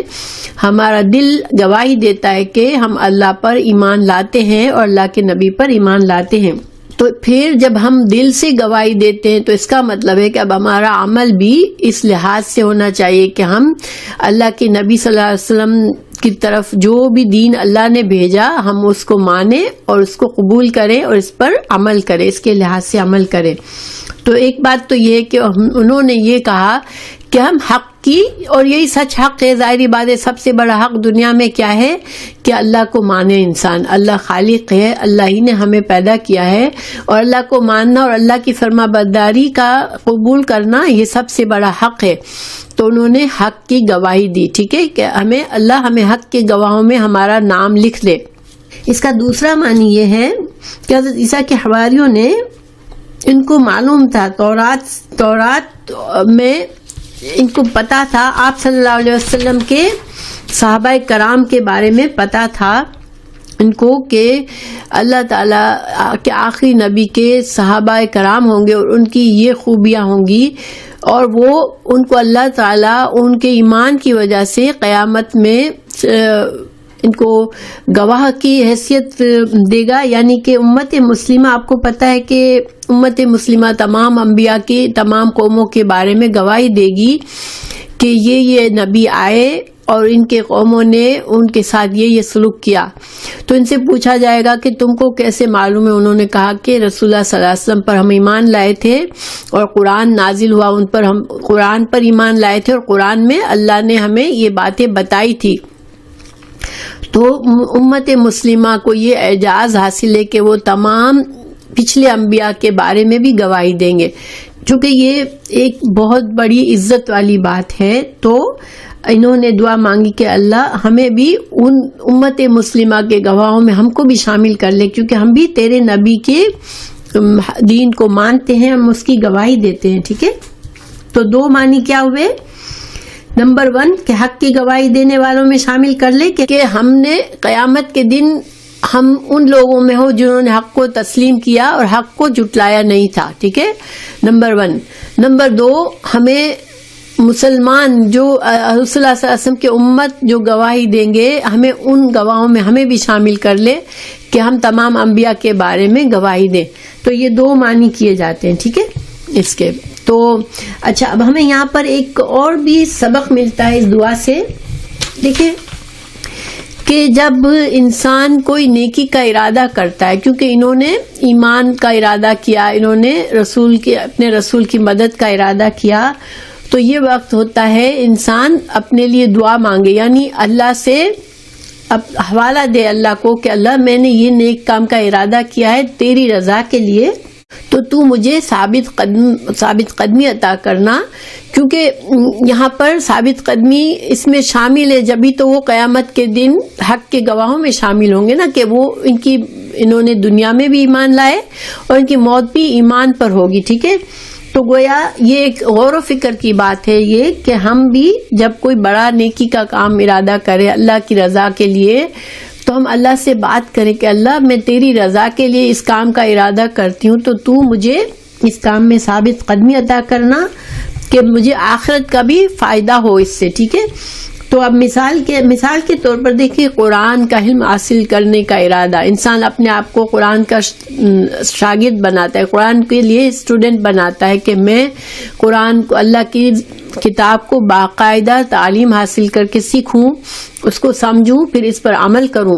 ہمارا دل گواہی دیتا ہے کہ ہم اللہ پر ایمان لاتے ہیں اور اللہ کے نبی پر ایمان لاتے ہیں. تو پھر جب ہم دل سے گواہی دیتے ہیں تو اس کا مطلب ہے کہ اب ہمارا عمل بھی اس لحاظ سے ہونا چاہیے کہ ہم اللہ کے نبی صلی اللہ علیہ وسلم کی طرف جو بھی دین اللہ نے بھیجا ہم اس کو مانیں اور اس کو قبول کریں اور اس پر عمل کریں، اس کے لحاظ سے عمل کریں. تو ایک بات تو یہ ہے کہ انہوں نے یہ کہا کہ ہم حق کی، اور یہی سچ حق ہے. ظاہری بات ہے سب سے بڑا حق دنیا میں کیا ہے کہ اللہ کو مانے انسان. اللہ خالق ہے، اللہ ہی نے ہمیں پیدا کیا ہے، اور اللہ کو ماننا اور اللہ کی فرما برداری کا قبول کرنا یہ سب سے بڑا حق ہے. تو انہوں نے حق کی گواہی دی، ٹھیک ہے، کہ اللہ ہمیں حق کے گواہوں میں ہمارا نام لکھ لے. اس کا دوسرا معنی یہ ہے کہ حضرت عیسیٰ کے حواریوں نے، ان کو معلوم تھا تورات میں ان کو پتا تھا، آپ صلی اللہ علیہ وسلم کے صحابہ کرام کے بارے میں پتا تھا ان کو کہ اللہ تعالیٰ کے آخری نبی کے صحابہ کرام ہوں گے اور ان کی یہ خوبیاں ہوں گی، اور وہ ان کو اللہ تعالیٰ ان کے ایمان کی وجہ سے قیامت میں ان کو گواہ کی حیثیت دے گا. یعنی کہ امت مسلمہ، آپ کو پتہ ہے کہ امت مسلمہ تمام انبیاء کی تمام قوموں کے بارے میں گواہی دے گی کہ یہ نبی آئے اور ان کے قوموں نے ان کے ساتھ یہ سلوک کیا. تو ان سے پوچھا جائے گا کہ تم کو کیسے معلوم ہے؟ انہوں نے کہا کہ رسول اللہ صلی اللہ علیہ وسلم پر ہم ایمان لائے تھے اور قرآن نازل ہوا ان پر، ہم قرآن پر ایمان لائے تھے اور قرآن میں اللہ نے ہمیں یہ باتیں بتائی تھی. تو امت مسلمہ کو یہ اعزاز حاصل ہے کہ وہ تمام پچھلے انبیاء کے بارے میں بھی گواہی دیں گے، چونکہ یہ ایک بہت بڑی عزت والی بات ہے. تو انہوں نے دعا مانگی کہ اللہ ہمیں بھی ان امت مسلمہ کے گواہوں میں ہم کو بھی شامل کر لے، کیونکہ ہم بھی تیرے نبی کے دین کو مانتے ہیں، ہم اس کی گواہی دیتے ہیں. ٹھیک ہے، تو دو معنی کیا ہوئے؟ نمبر 1 کہ حق کی گواہی دینے والوں میں شامل کر لے کہ ہم نے قیامت کے دن ہم ان لوگوں میں ہو جنہوں نے حق کو تسلیم کیا اور حق کو جھٹلایا نہیں تھا. ٹھیک ہے، نمبر 1. نمبر 2 ہمیں مسلمان جو رسول اللہ صلی اللہ علیہ وسلم کے امت جو گواہی دیں گے، ہمیں ان گواہوں میں ہمیں بھی شامل کر لے کہ ہم تمام انبیاء کے بارے میں گواہی دیں. تو یہ دو معنی کیے جاتے ہیں. ٹھیک ہے اس کے. تو اچھا، اب ہمیں یہاں پر ایک اور بھی سبق ملتا ہے اس دعا سے. دیکھیں کہ جب انسان کوئی نیکی کا ارادہ کرتا ہے، کیونکہ انہوں نے ایمان کا ارادہ کیا، انہوں نے اپنے رسول کی مدد کا ارادہ کیا، تو یہ وقت ہوتا ہے انسان اپنے لیے دعا مانگے، یعنی اللہ سے حوالہ دے اللہ کو کہ اللہ میں نے یہ نیک کام کا ارادہ کیا ہے تیری رضا کے لیے، تو مجھے ثابت قدمی عطا کرنا. کیونکہ یہاں پر ثابت قدمی اس میں شامل ہے، جبھی تو وہ قیامت کے دن حق کے گواہوں میں شامل ہوں گے نا، کہ وہ انہوں نے دنیا میں بھی ایمان لائے اور ان کی موت بھی ایمان پر ہوگی. ٹھیک ہے، تو گویا یہ ایک غور و فکر کی بات ہے یہ کہ ہم بھی جب کوئی بڑا نیکی کا کام ارادہ کرے اللہ کی رضا کے لیے، تو ہم اللہ سے بات کریں کہ اللہ میں تیری رضا کے لیے اس کام کا ارادہ کرتی ہوں، تو مجھے اس کام میں ثابت قدمی عطا کرنا کہ مجھے آخرت کا بھی فائدہ ہو اس سے. ٹھیک ہے، تو اب مثال کے طور پر دیکھیں، قرآن کا علم حاصل کرنے کا ارادہ، انسان اپنے آپ کو قرآن کا شاگرد بناتا ہے، قرآن کے لیے اسٹوڈنٹ بناتا ہے کہ میں قرآن کو، اللہ کی کتاب کو باقاعدہ تعلیم حاصل کر کے سیکھوں، اس کو سمجھوں، پھر اس پر عمل کروں.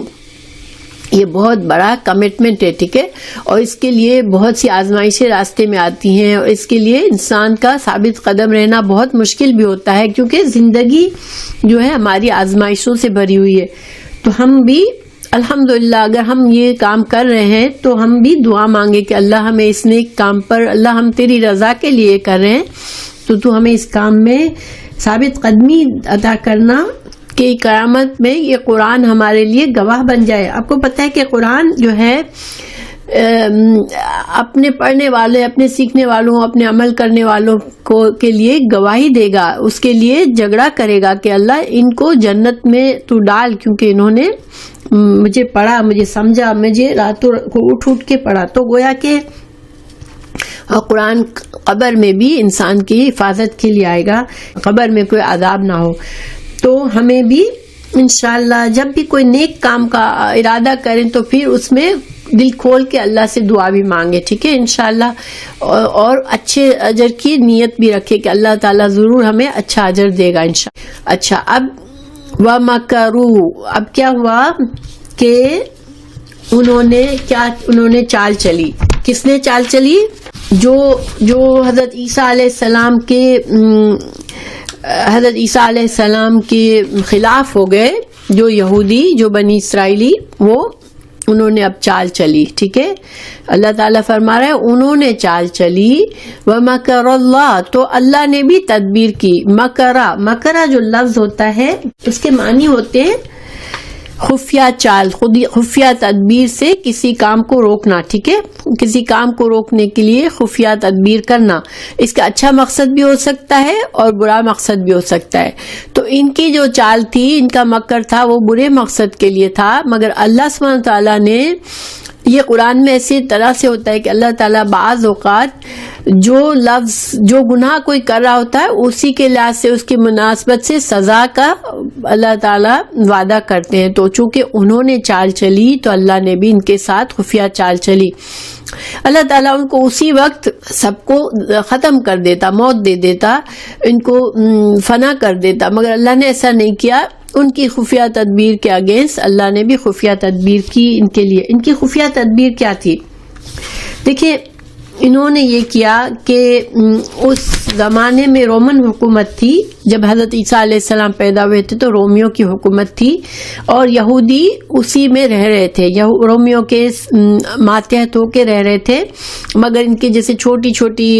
یہ بہت بڑا کمٹمنٹ ہے. ٹھیک ہے، اور اس کے لیے بہت سی آزمائشیں راستے میں آتی ہیں، اور اس کے لیے انسان کا ثابت قدم رہنا بہت مشکل بھی ہوتا ہے، کیونکہ زندگی جو ہے ہماری آزمائشوں سے بھری ہوئی ہے. تو ہم بھی الحمدللہ اگر ہم یہ کام کر رہے ہیں تو ہم بھی دعا مانگے کہ اللہ ہمیں اس نیک کام پر، اللہ ہم تیری رضا کے لیے کر رہے ہیں، تو ہمیں اس کام میں ثابت قدمی عطا کرنا کہ قیامت میں یہ قرآن ہمارے لیے گواہ بن جائے. آپ کو پتہ ہے کہ قرآن جو ہے اپنے پڑھنے والے، اپنے سیکھنے والوں، اپنے عمل کرنے والوں کے لیے گواہی دے گا، اس کے لیے جھگڑا کرے گا کہ اللہ ان کو جنت میں تو ڈال، کیونکہ انہوں نے مجھے پڑھا، مجھے سمجھا، مجھے راتوں کو اٹھ کے پڑھا. تو گویا کہ اور قرآن قبر میں بھی انسان کی حفاظت کے لیے آئے گا، قبر میں کوئی عذاب نہ ہو. تو ہمیں بھی انشاءاللہ جب بھی کوئی نیک کام کا ارادہ کریں تو پھر اس میں دل کھول کے اللہ سے دعا بھی مانگے. ٹھیک ہے انشاءاللہ، اور اچھے اجر کی نیت بھی رکھے کہ اللہ تعالیٰ ضرور ہمیں اچھا اجر دے گا انشاءاللہ. اچھا، اب وَمَكَرُوا، اب کیا ہوا کہ انہوں نے چال چلی. کس نے چال چلی؟ جو حضرت عیسیٰ علیہ السلام کے خلاف ہو گئے، جو یہودی، جو بنی اسرائیلی، انہوں نے اب چال چلی. ٹھیک ہے، اللہ تعالیٰ فرما رہا ہے انہوں نے چال چلی. وَمَكَرَ اللَّهُ، تو اللہ نے بھی تدبیر کی. مکرا جو لفظ ہوتا ہے اس کے معنی ہوتے ہیں خفیہ چال، خفیہ تدبیر سے کسی کام کو روکنا، ٹھیک ہے، کسی کام کو روکنے کے لیے خفیہ تدبیر کرنا، اس کا اچھا مقصد بھی ہو سکتا ہے اور برا مقصد بھی ہو سکتا ہے۔ تو ان کی جو چال تھی، ان کا مکر تھا، وہ برے مقصد کے لیے تھا، مگر اللہ سبحانہ تعالیٰ نے، یہ قرآن میں ایسی طرح سے ہوتا ہے کہ اللہ تعالیٰ بعض اوقات جو گناہ کوئی کر رہا ہوتا ہے اسی کے لحاظ سے، اس کی مناسبت سے سزا کا اللہ تعالیٰ وعدہ کرتے ہیں۔ تو چونکہ انہوں نے چال چلی تو اللہ نے بھی ان کے ساتھ خفیہ چال چلی۔ اللہ تعالیٰ ان کو اسی وقت سب کو ختم کر دیتا، موت دے دیتا، ان کو فنا کر دیتا، مگر اللہ نے ایسا نہیں کیا۔ ان کی خفیہ تدبیر کے اگینسٹ اللہ نے بھی خفیہ تدبیر کی ان کے لیے۔ ان کی خفیہ تدبیر کیا تھی؟ دیکھیں، انہوں نے یہ کیا کہ اس زمانے میں رومن حکومت تھی، جب حضرت عیسیٰ علیہ السلام پیدا ہوئے تھے تو رومیوں کی حکومت تھی، اور یہودی اسی میں رہ رہے تھے، رومیوں کے ماتحت ہو کے رہ رہے تھے، مگر ان کے جیسے چھوٹی چھوٹی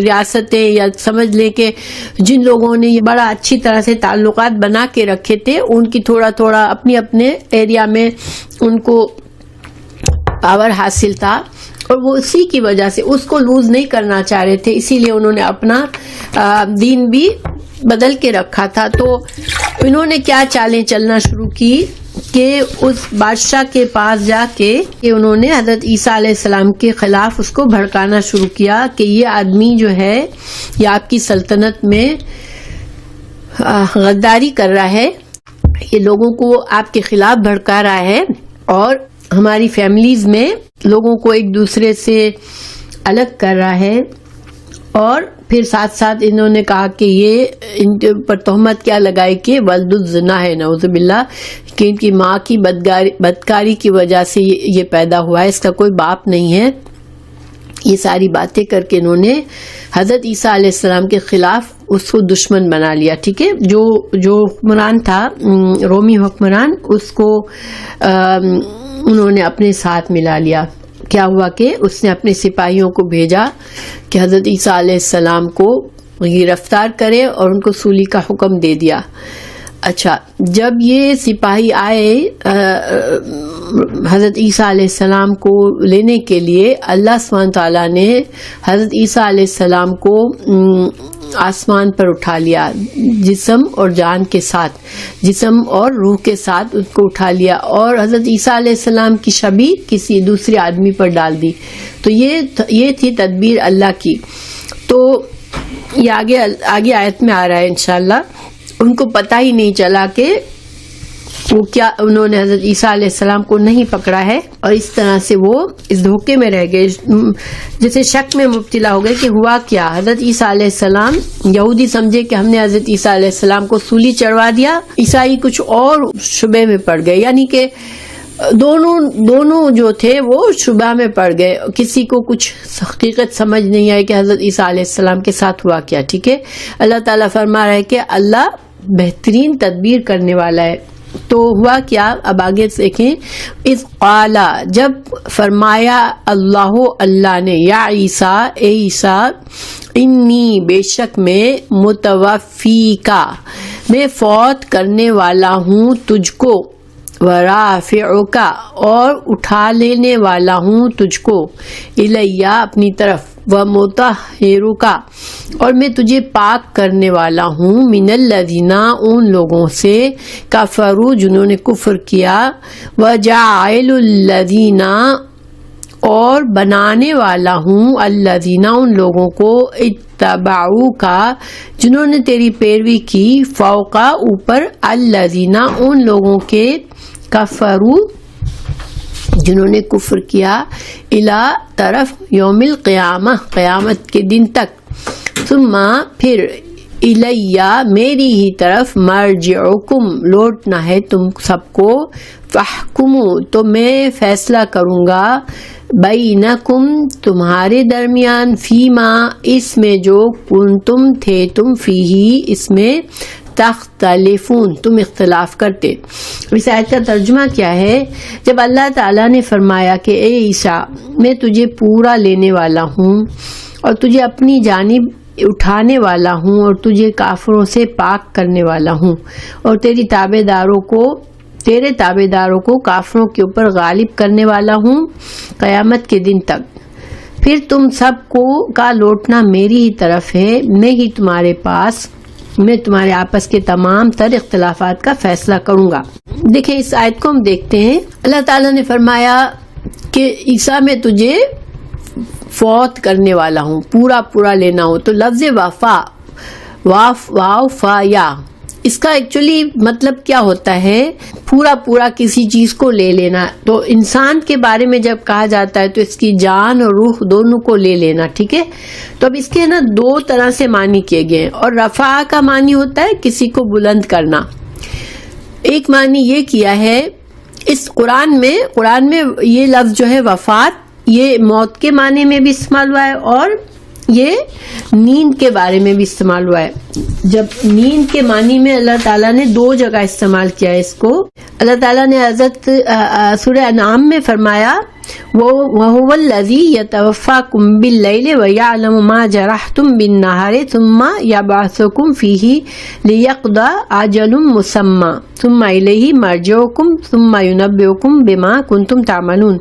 ریاستیں، یا سمجھ لیں کہ جن لوگوں نے یہ بڑا اچھی طرح سے تعلقات بنا کے رکھے تھے، ان کی تھوڑا تھوڑا اپنے ایریا میں ان کو پاور حاصل تھا، اور وہ اسی کی وجہ سے اس کو لوز نہیں کرنا چاہ رہے تھے، اسی لیے انہوں نے اپنا دین بھی بدل کے رکھا تھا۔ تو انہوں نے کیا چالیں چلنا شروع کی کہ اس بادشاہ کے پاس جا کے انہوں نے حضرت عیسیٰ علیہ السلام کے خلاف اس کو بھڑکانا شروع کیا کہ یہ آدمی جو ہے یہ آپ کی سلطنت میں غداری کر رہا ہے، یہ لوگوں کو آپ کے خلاف بھڑکا رہا ہے، اور ہماری فیملیز میں لوگوں کو ایک دوسرے سے الگ کر رہا ہے۔ اور پھر ساتھ ساتھ انہوں نے کہا کہ یہ ان کے اوپر تہمت کیا لگائی کہ ولد الزنا ہے، نعوذ باللہ، کہ ان کی ماں کی بدکاری کی وجہ سے یہ پیدا ہوا ہے، اس کا کوئی باپ نہیں ہے۔ یہ ساری باتیں کر کے انہوں نے حضرت عیسیٰ علیہ السلام کے خلاف اس کو دشمن بنا لیا، ٹھیک ہے۔ جو حکمران تھا، رومی حکمران، اس کو انہوں نے اپنے ساتھ ملا لیا۔ کیا ہوا کہ اس نے اپنے سپاہیوں کو بھیجا کہ حضرت عیسیٰ علیہ السلام کو گرفتار کرے، اور ان کو سولی کا حکم دے دیا۔ اچھا، جب یہ سپاہی آئے حضرت عیسیٰ علیہ السلام کو لینے کے لیے، اللہ سبحانہ تعالیٰ نے حضرت عیسیٰ علیہ السلام کو آسمان پر اٹھا لیا، جسم اور جان کے ساتھ، جسم اور روح کے ساتھ ان کو اٹھا لیا، اور حضرت عیسیٰ علیہ السلام کی شبیہ کسی دوسرے آدمی پر ڈال دی۔ تو یہ تھی تدبیر اللہ کی۔ تو یہ آگے آیت میں آ رہا ہے انشاءاللہ۔ ان کو پتہ ہی نہیں چلا کہ وہ کیا، انہوں نے حضرت عیسیٰ علیہ السلام کو نہیں پکڑا ہے، اور اس طرح سے وہ اس دھوکے میں رہ گئے، جیسے شک میں مبتلا ہو گئے کہ ہوا کیا۔ حضرت عیسیٰ علیہ السلام، یہودی سمجھے کہ ہم نے حضرت عیسیٰ علیہ السلام کو سولی چڑھوا دیا، عیسائی کچھ اور شبے میں پڑ گئے، یعنی کہ دونوں جو تھے وہ شبہ میں پڑ گئے، کسی کو کچھ حقیقت سمجھ نہیں آئی کہ حضرت عیسیٰ علیہ السلام کے ساتھ ہوا کیا، ٹھیک ہے۔ اللہ تعالیٰ فرما رہا ہے کہ اللہ بہترین تدبیر کرنے والا ہے۔ تو ہوا کیا، اب آگے دیکھیں، اذ قال، جب فرمایا اللہ نے، یا عیسیٰ، اے عیسیٰ، انی، بے شک میں، متوفیکا، میں فوت کرنے والا ہوں تجھ کو، ورافعکا، اور اٹھا لینے والا ہوں تجھ کو، الیہ، اپنی طرف، ومطہرکا، اور میں تجھے پاک کرنے والا ہوں، من الذین، ان لوگوں سے، کفروا، جنہوں نے کفر کیا، وجاعل الذین، اور بنانے والا ہوں، الذین، ان لوگوں کو، اتبعوکا، جنہوں نے تیری پیروی کی، فوقا، اوپر، الذین، ان لوگوں کے، کفروا، جنہوں نے کفر کیا، الی، طرف، یوم القیامہ، قیامت کے دن تک، ثم، پھر، الیہ، میری ہی طرف، مرجعکم، لوٹنا ہے تم سب کو، فاحکموا، تو میں فیصلہ کروں گا، بینکم، تمہارے درمیان، فیما، اس میں جو، کنتم، تھے تم، فیہی، اس میں، تختلفون، تم اختلاف کرتے۔ اس آیت کا ترجمہ کیا ہے؟ جب اللہ تعالیٰ نے فرمایا کہ اے عیسیٰ، میں تجھے پورا لینے والا ہوں، اور تجھے اپنی جانب اٹھانے والا ہوں، اور تجھے کافروں سے پاک کرنے والا ہوں، اور تیری تابع داروں کو تیرے تابعداروں کو کافروں کے اوپر غالب کرنے والا ہوں قیامت کے دن تک. پھر تم سب کو کا لوٹنا میری ہی طرف ہے. میں تمہارے آپس کے تمام تر اختلافات کا فیصلہ کروں گا. دیکھیں اس آیت کو ہم دیکھتے ہیں. اللہ تعالیٰ نے فرمایا کہ عیسیٰ میں تجھے فوت کرنے والا ہوں, پورا لینا ہو. تو لفظ وفا واو فا یا, اس کا ایکچولی مطلب کیا ہوتا ہے؟ پورا کسی چیز کو لے لینا. تو انسان کے بارے میں جب کہا جاتا ہے تو اس کی جان اور روح دونوں کو لے لینا, ٹھیک ہے. تو اب اس کے نا دو طرح سے معنی کیے گئے, اور رفع کا معنی ہوتا ہے کسی کو بلند کرنا. ایک معنی یہ کیا ہے اس قرآن میں یہ لفظ جو ہے وفات, یہ موت کے معنی میں بھی استعمال ہوا ہے اور یہ نیند کے بارے میں بھی استعمال ہوا ہے. جب نیند کے معنی میں اللہ تعالیٰ نے دو جگہ استعمال کیا ہے اس کو. اللہ تعالیٰ نے حضرت سورہ انعام میں فرمایا وَهُوَ الَّذِي يَتَوَفَّاكُمْ بِاللَّيْلِ وَيَعْلَمُ مَا جَرَحْتُمْ بِالنَّهَارِ ثُمَّ يَبْعَثُكُمْ فِيهِ لِيَقْضَىٰ أَجَلٌ مُّسَمًّى ثُمَّ إِلَيْهِ مَرْجِعُكُمْ ثُمَّ يُنَبِّئُكُمْ بِمَا كُنتُمْ تَعْمَلُونَ.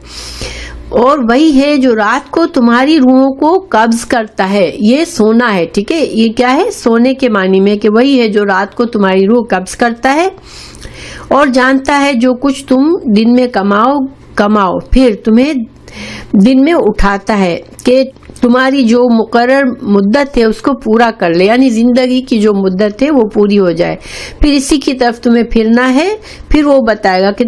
اور وہی ہے جو رات کو تمہاری روحوں کو قبض کرتا ہے. یہ سونا ہے, ٹھیک ہے. یہ کیا ہے؟ سونے کے معنی میں, کہ وہی ہے جو رات کو تمہاری روح قبض کرتا ہے اور جانتا ہے جو کچھ تم دن میں کماؤ پھر تمہیں دن میں اٹھاتا ہے کہ تمہاری جو مقرر مدت ہے اس کو پورا کر لے, یعنی زندگی کی جو مدت ہے وہ پوری ہو جائے. پھر اسی کی طرف تمہیں پھرنا ہے, پھر وہ بتائے گا کہ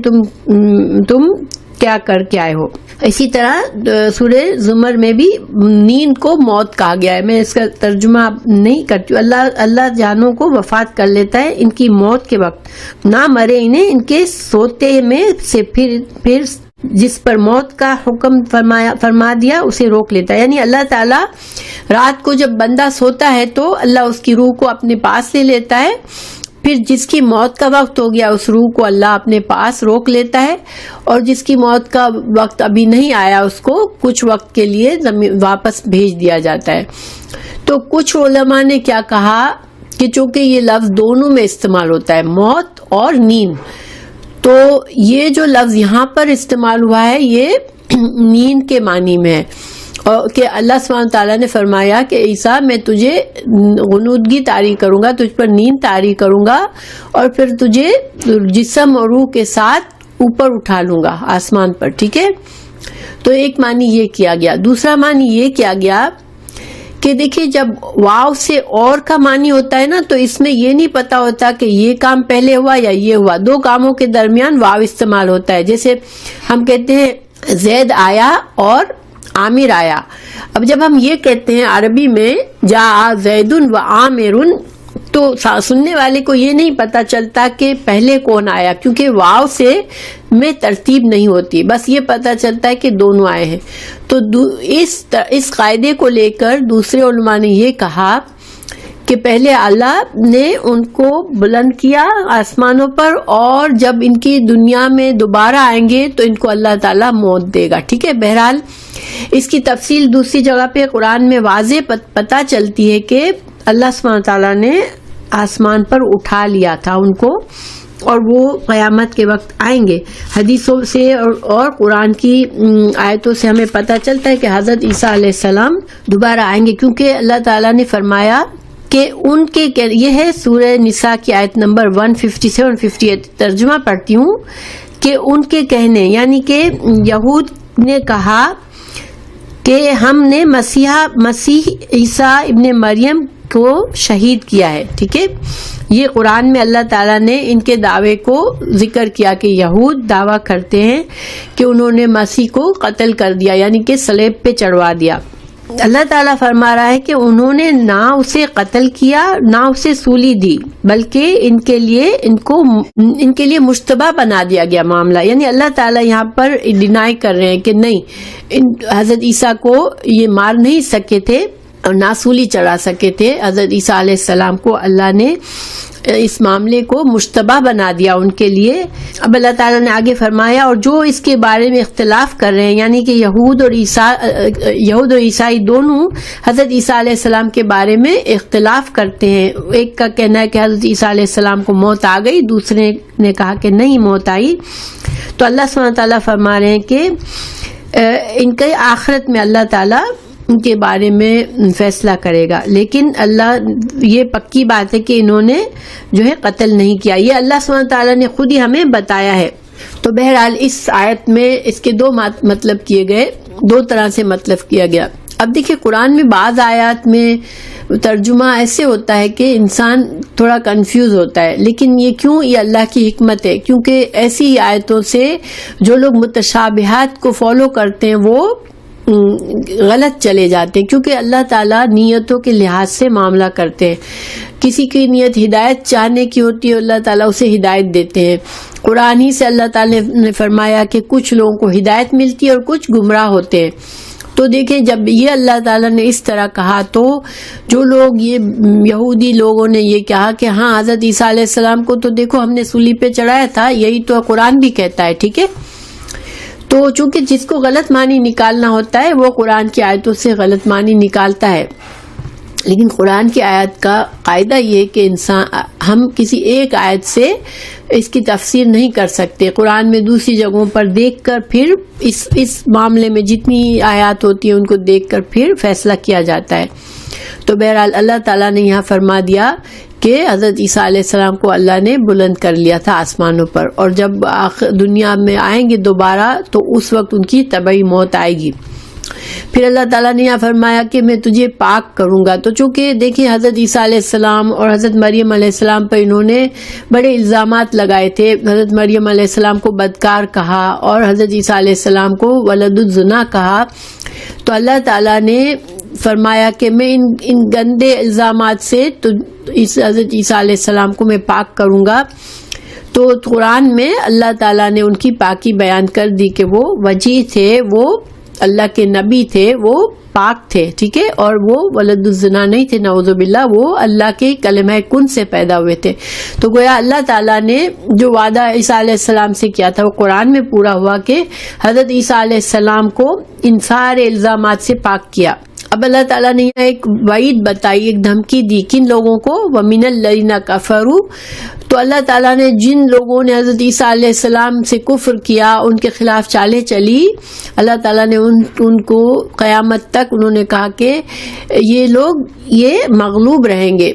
تم کیا کر کے آئے ہو. اسی طرح سورہ زمر میں بھی نیند کو موت کہا گیا ہے. میں اس کا ترجمہ نہیں کرتی ہوں. اللہ جانوں کو وفات کر لیتا ہے ان کی موت کے وقت, نہ مرے انہیں ان کے سوتے میں سے, پھر جس پر موت کا حکم فرما دیا اسے روک لیتا ہے. یعنی اللہ تعالیٰ رات کو جب بندہ سوتا ہے تو اللہ اس کی روح کو اپنے پاس لے لیتا ہے, پھر جس کی موت کا وقت ہو گیا اس روح کو اللہ اپنے پاس روک لیتا ہے, اور جس کی موت کا وقت ابھی نہیں آیا اس کو کچھ وقت کے لیے واپس بھیج دیا جاتا ہے. تو کچھ علماء نے کیا کہا کہ چونکہ یہ لفظ دونوں میں استعمال ہوتا ہے, موت اور نیند, تو یہ جو لفظ یہاں پر استعمال ہوا ہے یہ نیند کے معنی میں ہے. اور کہ اللہ سبحانہ تعالیٰ نے فرمایا کہ عیسیٰ میں تجھے غنودگی طاری کروں گا, تجھ پر نیند طاری کروں گا, اور پھر تجھے جسم اور روح کے ساتھ اوپر اٹھا لوں گا آسمان پر, ٹھیک ہے. تو ایک معنی یہ کیا گیا. دوسرا معنی یہ کیا گیا کہ دیکھیں جب واو سے اور کا معنی ہوتا ہے نا تو اس میں یہ نہیں پتا ہوتا کہ یہ کام پہلے ہوا یا یہ ہوا. دو کاموں کے درمیان واو استعمال ہوتا ہے. جیسے ہم کہتے ہیں زید آیا اور عامر آیا. اب جب ہم یہ کہتے ہیں عربی میں جاء زید و عامر, تو سننے والے کو یہ نہیں پتا چلتا کہ پہلے کون آیا, کیونکہ واو سے میں ترتیب نہیں ہوتی, بس یہ پتا چلتا ہے کہ دونوں آئے ہیں. تو اس قاعدے کو لے کر دوسرے علماء نے یہ کہا کہ پہلے اللہ نے ان کو بلند کیا آسمانوں پر, اور جب ان کی دنیا میں دوبارہ آئیں گے تو ان کو اللہ تعالیٰ موت دے گا, ٹھیک ہے. بہرحال اس کی تفصیل دوسری جگہ پہ قرآن میں واضح پتہ چلتی ہے کہ اللہ سبحانہ تعالیٰ نے آسمان پر اٹھا لیا تھا ان کو, اور وہ قیامت کے وقت آئیں گے. حدیثوں سے اور قرآن کی آیتوں سے ہمیں پتہ چلتا ہے کہ حضرت عیسیٰ علیہ السلام دوبارہ آئیں گے, کیونکہ اللہ تعالیٰ نے فرمایا کہ ان کے, یہ ہے سورہ نساء کی آیت نمبر 157-158, ترجمہ پڑھتی ہوں کہ ان کے کہنے, یعنی کہ یہود نے کہا کہ ہم نے مسیح عیسیٰ ابن مریم کو شہید کیا ہے, ٹھیک ہے. یہ قرآن میں اللہ تعالیٰ نے ان کے دعوے کو ذکر کیا کہ یہود دعویٰ کرتے ہیں کہ انہوں نے مسیح کو قتل کر دیا, یعنی کہ صلیب پہ چڑھوا دیا. اللہ تعالیٰ فرما رہا ہے کہ انہوں نے نہ اسے قتل کیا نہ اسے سولی دی, بلکہ ان کے لیے مشتبہ بنا دیا گیا معاملہ. یعنی اللہ تعالیٰ یہاں پر ڈینائی کر رہے ہیں کہ نہیں, حضرت عیسیٰ کو یہ مار نہیں سکے تھے, اور نہ سولی چڑھا سکے تھے، حضرت عیسیٰ علیہ السلام کو اللہ نے اس معاملے کو مشتبہ بنا دیا ان کے لیے۔ اب اللہ تعالیٰ نے آگے فرمایا، اور جو اس کے بارے میں اختلاف کر رہے ہیں، یعنی کہ یہود اور عیسائی دونوں حضرت عیسیٰ علیہ السلام کے بارے میں اختلاف کرتے ہیں۔ ایک کا کہنا ہے کہ حضرت عیسیٰ علیہ السلام کو موت آ گئی، دوسرے نے کہا کہ نہیں موت آئی۔ تو اللہ سبحانہ وتعالیٰ فرما رہے ہیں کہ ان کے آخرت میں اللہ تعالیٰ ان کے بارے میں فیصلہ کرے گا، لیکن اللہ یہ پکی بات ہے کہ انہوں نے جو ہے قتل نہیں کیا، یہ اللہ سبحانہ تعالیٰ نے خود ہی ہمیں بتایا ہے۔ تو بہرحال اس آیت میں اس کے دو مطلب کیے گئے، دو طرح سے مطلب کیا گیا۔ اب دیکھیں قرآن میں بعض آیات میں ترجمہ ایسے ہوتا ہے کہ انسان تھوڑا کنفیوز ہوتا ہے، لیکن یہ کیوں؟ یہ اللہ کی حکمت ہے، کیونکہ ایسی آیتوں سے جو لوگ متشابہات کو فالو کرتے ہیں وہ غلط چلے جاتے ہیں، کیونکہ اللہ تعالیٰ نیتوں کے لحاظ سے معاملہ کرتے ہیں۔ کسی کی نیت ہدایت چاہنے کی ہوتی ہے، اللہ تعالیٰ اسے ہدایت دیتے ہیں۔ قرآن ہی سے اللہ تعالیٰ نے فرمایا کہ کچھ لوگوں کو ہدایت ملتی ہے اور کچھ گمراہ ہوتے ہیں۔ تو دیکھیں جب یہ اللہ تعالیٰ نے اس طرح کہا تو جو لوگ یہ یہودی لوگوں نے یہ کہا کہ ہاں حضرت عیسیٰ علیہ السلام کو تو دیکھو ہم نے سولی پہ چڑھایا تھا، یہی تو قرآن بھی کہتا ہے، ٹھیک ہے۔ تو چونکہ جس کو غلط معنی نکالنا ہوتا ہے وہ قرآن کی آیتوں سے غلط معنی نکالتا ہے، لیکن قرآن کی آیت کا قاعدہ یہ کہ ہم کسی ایک آیت سے اس کی تفسیر نہیں کر سکتے، قرآن میں دوسری جگہوں پر دیکھ کر پھر اس معاملے میں جتنی آیات ہوتی ہیں ان کو دیکھ کر پھر فیصلہ کیا جاتا ہے۔ تو بہرحال اللہ تعالیٰ نے یہاں فرما دیا کہ حضرت عیسیٰ علیہ السلام کو اللہ نے بلند کر لیا تھا آسمانوں پر، اور جب دنیا میں آئیں گے دوبارہ تو اس وقت ان کی طبعی موت آئے گی۔ پھر اللہ تعالیٰ نے یہاں فرمایا کہ میں تجھے پاک کروں گا۔ تو چونکہ دیکھیں حضرت عیسیٰ علیہ السلام اور حضرت مریم علیہ السلام پر انہوں نے بڑے الزامات لگائے تھے، حضرت مریم علیہ السلام کو بدکار کہا اور حضرت عیسیٰ علیہ السلام کو ولد الزنا کہا، تو اللہ تعالیٰ نے فرمایا کہ میں ان گندے الزامات سے تو حضرت عیسیٰ علیہ السلام کو میں پاک کروں گا۔ تو قرآن میں اللہ تعالیٰ نے ان کی پاکی بیان کر دی کہ وہ وجی تھے، وہ اللہ کے نبی تھے، وہ پاک تھے، ٹھیک ہے، اور وہ ولد الزنا نہیں تھے، نعوذ باللہ، وہ اللہ کے کلمہ کن سے پیدا ہوئے تھے۔ تو گویا اللہ تعالیٰ نے جو وعدہ عیسیٰ علیہ السلام سے کیا تھا وہ قرآن میں پورا ہوا کہ حضرت عیسیٰ علیہ السلام کو ان سارے الزامات سے پاک کیا۔ اب اللہ تعالیٰ نے یہاں ایک وعید بتائی، ایک دھمکی دی کن لوگوں کو، وَمِنَ الَّذِينَ كَفَرُوا۔ تو اللہ تعالیٰ نے جن لوگوں نے حضرت عیسیٰ علیہ السلام سے کفر کیا، ان کے خلاف چالیں چلی، اللہ تعالیٰ نے ان کو قیامت تک انہوں نے کہا کہ یہ لوگ یہ مغلوب رہیں گے،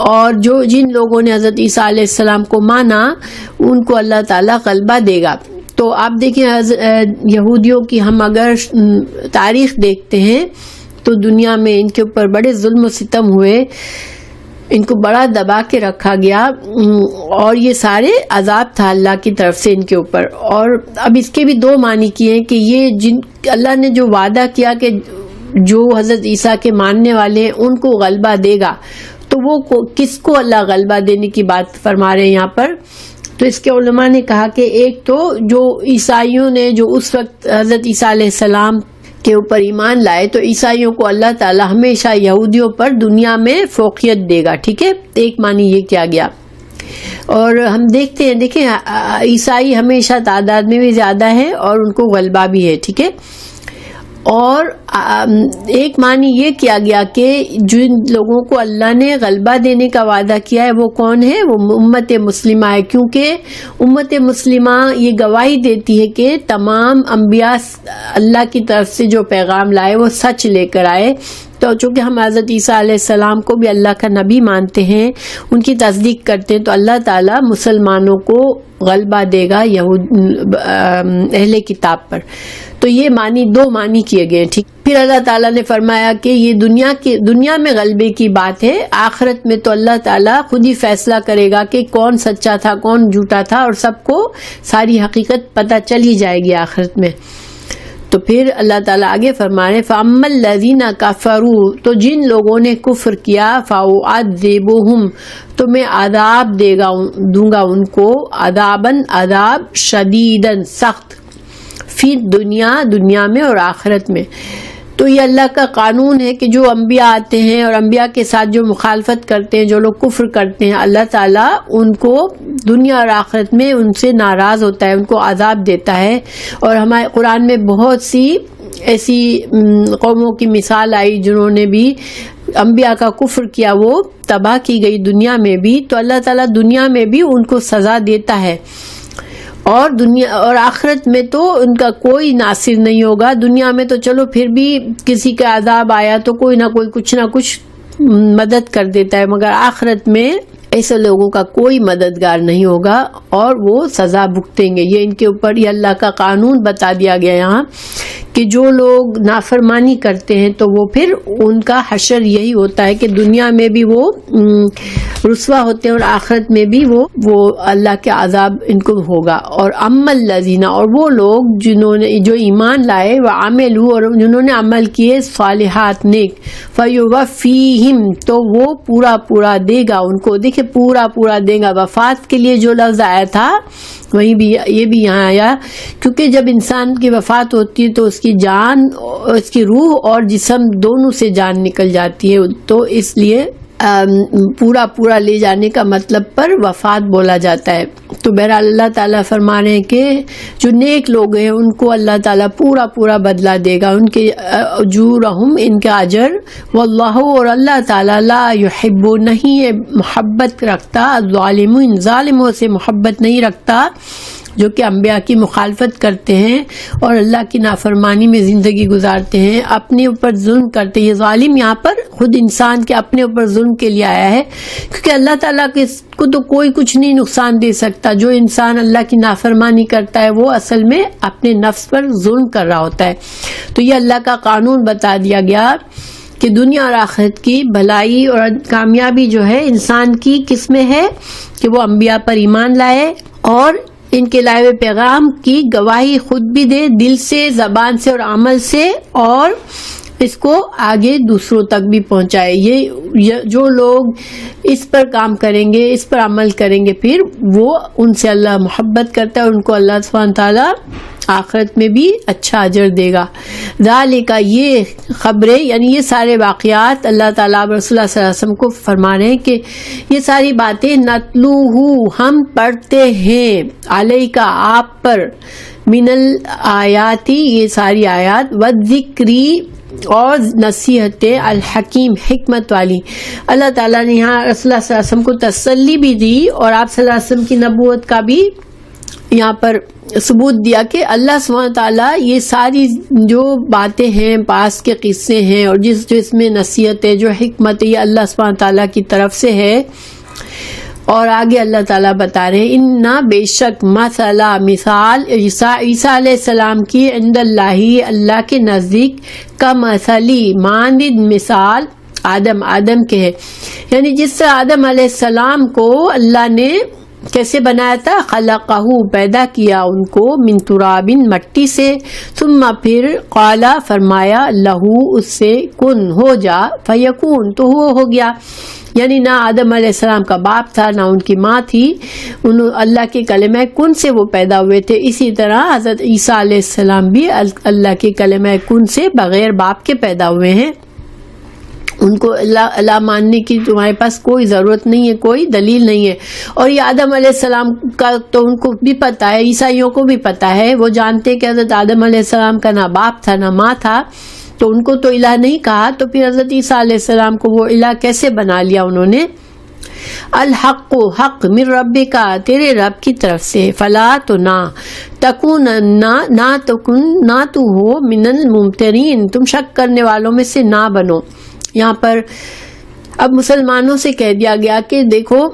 اور جن لوگوں نے حضرت عیسیٰ علیہ السلام کو مانا ان کو اللہ تعالیٰ غلبہ دے گا۔ تو آپ دیکھیں یہودیوں کی ہم اگر تاریخ دیکھتے ہیں تو دنیا میں ان کے اوپر بڑے ظلم و ستم ہوئے، ان کو بڑا دبا کے رکھا گیا، اور یہ سارے عذاب تھا اللہ کی طرف سے ان کے اوپر۔ اور اب اس کے بھی دو معنی کیے ہیں کہ یہ اللہ نے جو وعدہ کیا کہ جو حضرت عیسیٰ کے ماننے والے ہیں ان کو غلبہ دے گا، تو وہ کس کو اللہ غلبہ دینے کی بات فرما رہے ہیں یہاں پر؟ تو اس کے علماء نے کہا کہ ایک تو جو عیسائیوں نے جو اس وقت حضرت عیسیٰ علیہ السلام کے اوپر ایمان لائے، تو عیسائیوں کو اللہ تعالی ہمیشہ یہودیوں پر دنیا میں فوقیت دے گا، ٹھیک ہے، ایک معنی یہ کیا گیا۔ اور ہم دیکھتے ہیں، دیکھیں عیسائی ہمیشہ تعداد میں بھی زیادہ ہے اور ان کو غلبہ بھی ہے، ٹھیک ہے۔ اور ایک معنی یہ کیا گیا کہ جن لوگوں کو اللہ نے غلبہ دینے کا وعدہ کیا ہے وہ کون ہے؟ وہ امت مسلمہ ہے، کیونکہ امت مسلمہ یہ گواہی دیتی ہے کہ تمام انبیاء اللہ کی طرف سے جو پیغام لائے وہ سچ لے کر آئے۔ تو چونکہ ہم حضرت عیسیٰ علیہ السلام کو بھی اللہ کا نبی مانتے ہیں، ان کی تصدیق کرتے ہیں، تو اللہ تعالیٰ مسلمانوں کو غلبہ دے گا اہل کتاب پر۔ تو یہ معنی دو معنی کیے گئے، ٹھیک۔ پھر اللہ تعالیٰ نے فرمایا کہ یہ دنیا میں غلبے کی بات ہے، آخرت میں تو اللہ تعالیٰ خود ہی فیصلہ کرے گا کہ کون سچا تھا کون جھوٹا تھا، اور سب کو ساری حقیقت پتہ چل ہی جائے گی آخرت میں۔ تو پھر اللہ تعالیٰ آگے فرما رہے فَأَمَّا الَّذِينَ كَفَرُوا، تو جن لوگوں نے کفر کیا، فَأُعَذِّبُهُمْ، تو میں عذاب دوں گا ان کو، عذاب شدیداً، سخت، فی دنیا میں اور آخرت میں۔ تو یہ اللہ کا قانون ہے کہ جو انبیاء آتے ہیں اور انبیاء کے ساتھ جو مخالفت کرتے ہیں، جو لوگ کفر کرتے ہیں، اللہ تعالیٰ ان کو دنیا اور آخرت میں ان سے ناراض ہوتا ہے، ان کو عذاب دیتا ہے. اور ہمارے قرآن میں بہت سی ایسی قوموں کی مثال آئی جنہوں نے بھی انبیاء کا کفر کیا، وہ تباہ کی گئی دنیا میں بھی. تو اللہ تعالیٰ دنیا میں بھی ان کو سزا دیتا ہے، اور دنیا اور آخرت میں تو ان کا کوئی ناصر نہیں ہوگا. دنیا میں تو چلو پھر بھی کسی کا عذاب آیا تو کوئی نہ کوئی کچھ نہ کچھ مدد کر دیتا ہے، مگر آخرت میں ایسے لوگوں کا کوئی مددگار نہیں ہوگا اور وہ سزا بھگتیں گے. یہ ان کے اوپر یہ اللہ کا قانون بتا دیا گیا یہاں کہ جو لوگ نافرمانی کرتے ہیں تو وہ پھر ان کا حشر یہی ہوتا ہے کہ دنیا میں بھی وہ رسوا ہوتے ہیں اور آخرت میں بھی وہ اللہ کے عذاب ان کو ہوگا. اور اما الذین، اور وہ لوگ جنہوں نے جو ایمان لائے، وعملوا، اور جنہوں نے عمل کیے صالحات نیک، فیوفیہم، تو وہ پورا دے گا ان کو. دیکھیں پورا دے گا. وفات کے لیے جو لفظ آیا تھا وہیں بھی یہ بھی یہاں آیا، کیونکہ جب انسان کی وفات ہوتی ہے تو اس کی جان، اس کی روح اور جسم دونوں سے جان نکل جاتی ہے، تو اس لیے پورا لے جانے کا مطلب پر وفات بولا جاتا ہے. تو بہرحال اللہ تعالیٰ فرما رہے ہیں کہ جو نیک لوگ ہیں ان کو اللہ تعالیٰ پورا بدلہ دے گا، ان کے اجورہم، ان کا اجر. واللہ، اور اللہ تعالیٰ لا یحب، نہیں ہے محبت رکھتا، الظالمین، ظالموں سے محبت نہیں رکھتا جو کہ انبیاء کی مخالفت کرتے ہیں اور اللہ کی نافرمانی میں زندگی گزارتے ہیں، اپنے اوپر ظلم کرتے ہیں. یہ ظالم یہاں پر خود انسان کے اپنے اوپر ظلم کے لیے آیا ہے، کیونکہ اللہ تعالیٰ کو تو کوئی کچھ نہیں نقصان دے سکتا. جو انسان اللہ کی نافرمانی کرتا ہے وہ اصل میں اپنے نفس پر ظلم کر رہا ہوتا ہے. تو یہ اللہ کا قانون بتا دیا گیا کہ دنیا اور آخرت کی بھلائی اور کامیابی جو ہے انسان کی کس میں ہے کہ وہ انبیاء پر ایمان لائے اور ان کے لائے ہوئے پیغام کی گواہی خود بھی دے، دل سے، زبان سے اور عمل سے، اور اس کو آگے دوسروں تک بھی پہنچائے. یہ جو لوگ اس پر کام کریں گے، اس پر عمل کریں گے، پھر وہ ان سے اللہ محبت کرتا ہے اور ان کو اللہ سبحانہ تعالیٰ آخرت میں بھی اچھا اجر دے گا. ذالک، یہ خبریں یعنی یہ سارے واقعات اللہ تعالیٰ رسول اللہ صلی اللہ علیہ وسلم کو فرما رہے ہیں کہ یہ ساری باتیں نتلوہ، ہم پڑھتے ہیں، علیکا، آپ پر، من الآیاتی، یہ ساری آیات، والذکری، اور نصیحت، الحکیم، حکمت والی. اللہ تعالیٰ نے یہاں رسول اللہ صلی اللہ علیہ وسلم کو تسلی بھی دی اور آپ صلی اللہ علیہ وسلم کی نبوت کا بھی یہاں پر ثبوت دیا کہ اللہ سبحانہ تعالیٰ یہ ساری جو باتیں ہیں، پاس کے قصے ہیں اور جو اس میں نصیحت ہے، جو حکمت ہے، یہ اللہ سبحانہ تعالیٰ کی طرف سے ہے. اور آگے اللہ تعالیٰ بتا رہے ہیں اِنَّا، بے شک، مثلا، مثال، عیسیٰ علیہ السلام کی، عند اللہ، اللہ کے نزدیک، کا مثلی، مانند مثال آدم کے ہے. یعنی جس سے آدم علیہ السلام کو اللہ نے کیسے بنایا تھا، خلقہ، پیدا کیا ان کو، من تراب، مٹی سے، ثم پھر قال، فرمایا، لہو، اس سے، کن، ہو جا، فیکون، تو وہ ہو گیا. یعنی نہ آدم علیہ السلام کا باپ تھا نہ ان کی ماں تھی، اللہ کے کلمہ کن سے وہ پیدا ہوئے تھے. اسی طرح حضرت عیسیٰ علیہ السلام بھی اللہ کے کلمہ کن سے بغیر باپ کے پیدا ہوئے ہیں. ان کو اللہ ماننے کی تمہارے پاس کوئی ضرورت نہیں ہے، کوئی دلیل نہیں ہے. اور یہ آدم علیہ السلام کا تو ان کو بھی پتہ ہے، عیسائیوں کو بھی پتہ ہے، وہ جانتے کہ حضرت آدم علیہ السلام کا نہ باپ تھا نہ ماں تھا، تو ان کو تو الہ نہیں کہا، تو پھر حضرت عیسیٰ علیہ السلام کو وہ الہ کیسے بنا لیا انہوں نے. الحق، حق، من ربک، تیرے رب کی طرف سے، فلا، تو نہ، تکون، نہ تو ہو، من الممترین، تم شک کرنے والوں میں سے نہ بنو. یہاں پر اب مسلمانوں سے کہہ دیا گیا کہ دیکھو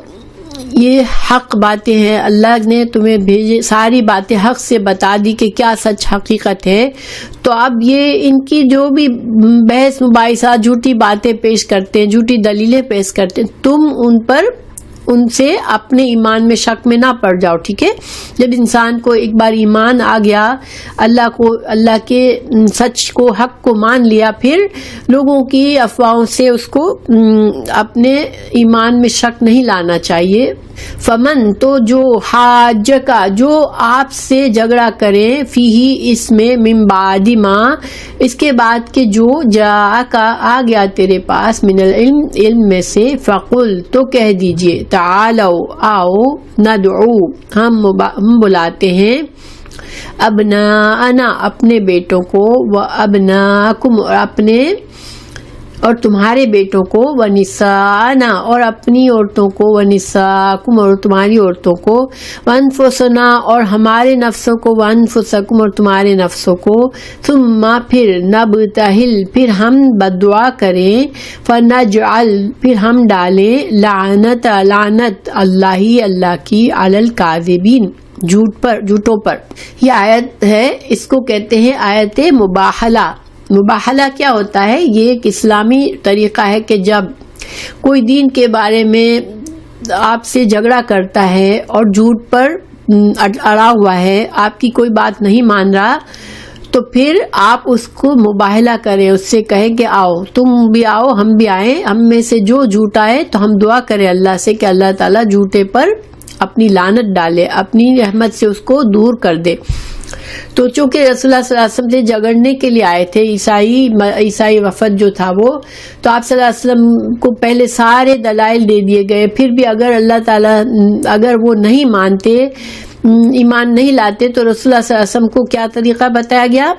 یہ حق باتیں ہیں، اللہ نے تمہیں بھیجے، ساری باتیں حق سے بتا دی کہ کیا سچ حقیقت ہے. تو اب یہ ان کی جو بھی بحث مباحثہ، جھوٹی باتیں پیش کرتے ہیں، جھوٹی دلیلیں پیش کرتے ہیں، تم ان پر ان سے اپنے ایمان میں شک میں نہ پڑ جاؤ. ٹھیک ہے, جب انسان کو ایک بار ایمان آ گیا, اللہ کے سچ کو, حق کو مان لیا, پھر لوگوں کی افواہوں سے اس کو اپنے ایمان میں شک نہیں لانا چاہیے. فمن, تو جو حاج کا, جو آپ سے جھگڑا کرے, فیہی, اس میں, من بعد ما, اس کے بعد کہ جو جا کا آ گیا تیرے پاس, من العلم, علم میں سے, فقل, تو کہہ دیجئے, تعالو, آؤ, ندعو, ہم بلاتے ہیں, ابناءنا, اپنے بیٹوں کو, و ابناکم, اور اپنے اور تمہارے بیٹوں کو, ونساءنا, اور اپنی عورتوں کو, ونساءکم, اور تمہاری عورتوں کو, وانفسنا, اور ہمارے نفسوں کو, وانفسکم, اور تمہارے نفسوں کو, ثم, پھر, نبتہل, پھر ہم بددعا کریں, فنجعل, پھر ہم ڈالیں, لعنت, اللہ کی, علی الکاذبین, جھوٹوں پر. یہ آیت ہے, اس کو کہتے ہیں آیت مباحلہ. مباحلہ کیا ہوتا ہے؟ یہ ایک اسلامی طریقہ ہے کہ جب کوئی دین کے بارے میں آپ سے جھگڑا کرتا ہے اور جھوٹ پر اڑا ہوا ہے, آپ کی کوئی بات نہیں مان رہا, تو پھر آپ اس کو مباحلہ کریں, اس سے کہیں کہ آؤ, تم بھی آؤ, ہم بھی آئیں, ہم میں سے جو جھوٹا ہے تو ہم دعا کریں اللہ سے کہ اللہ تعالیٰ جھوٹے پر اپنی لعنت ڈالے, اپنی رحمت سے اس کو دور کر دے. تو چونکہ رسول اللہ صلی اللہ علیہ وسلم سے جھگڑنے کے لیے آئے تھے عیسائی وفد جو تھا وہ, تو آپ صلی اللہ علیہ وسلم کو پہلے سارے دلائل دے دیے گئے. پھر بھی اگر اللہ تعالیٰ, اگر وہ نہیں مانتے, ایمان نہیں لاتے, تو رسول اللہ صلی اللہ علیہ وسلم کو کیا طریقہ بتایا گیا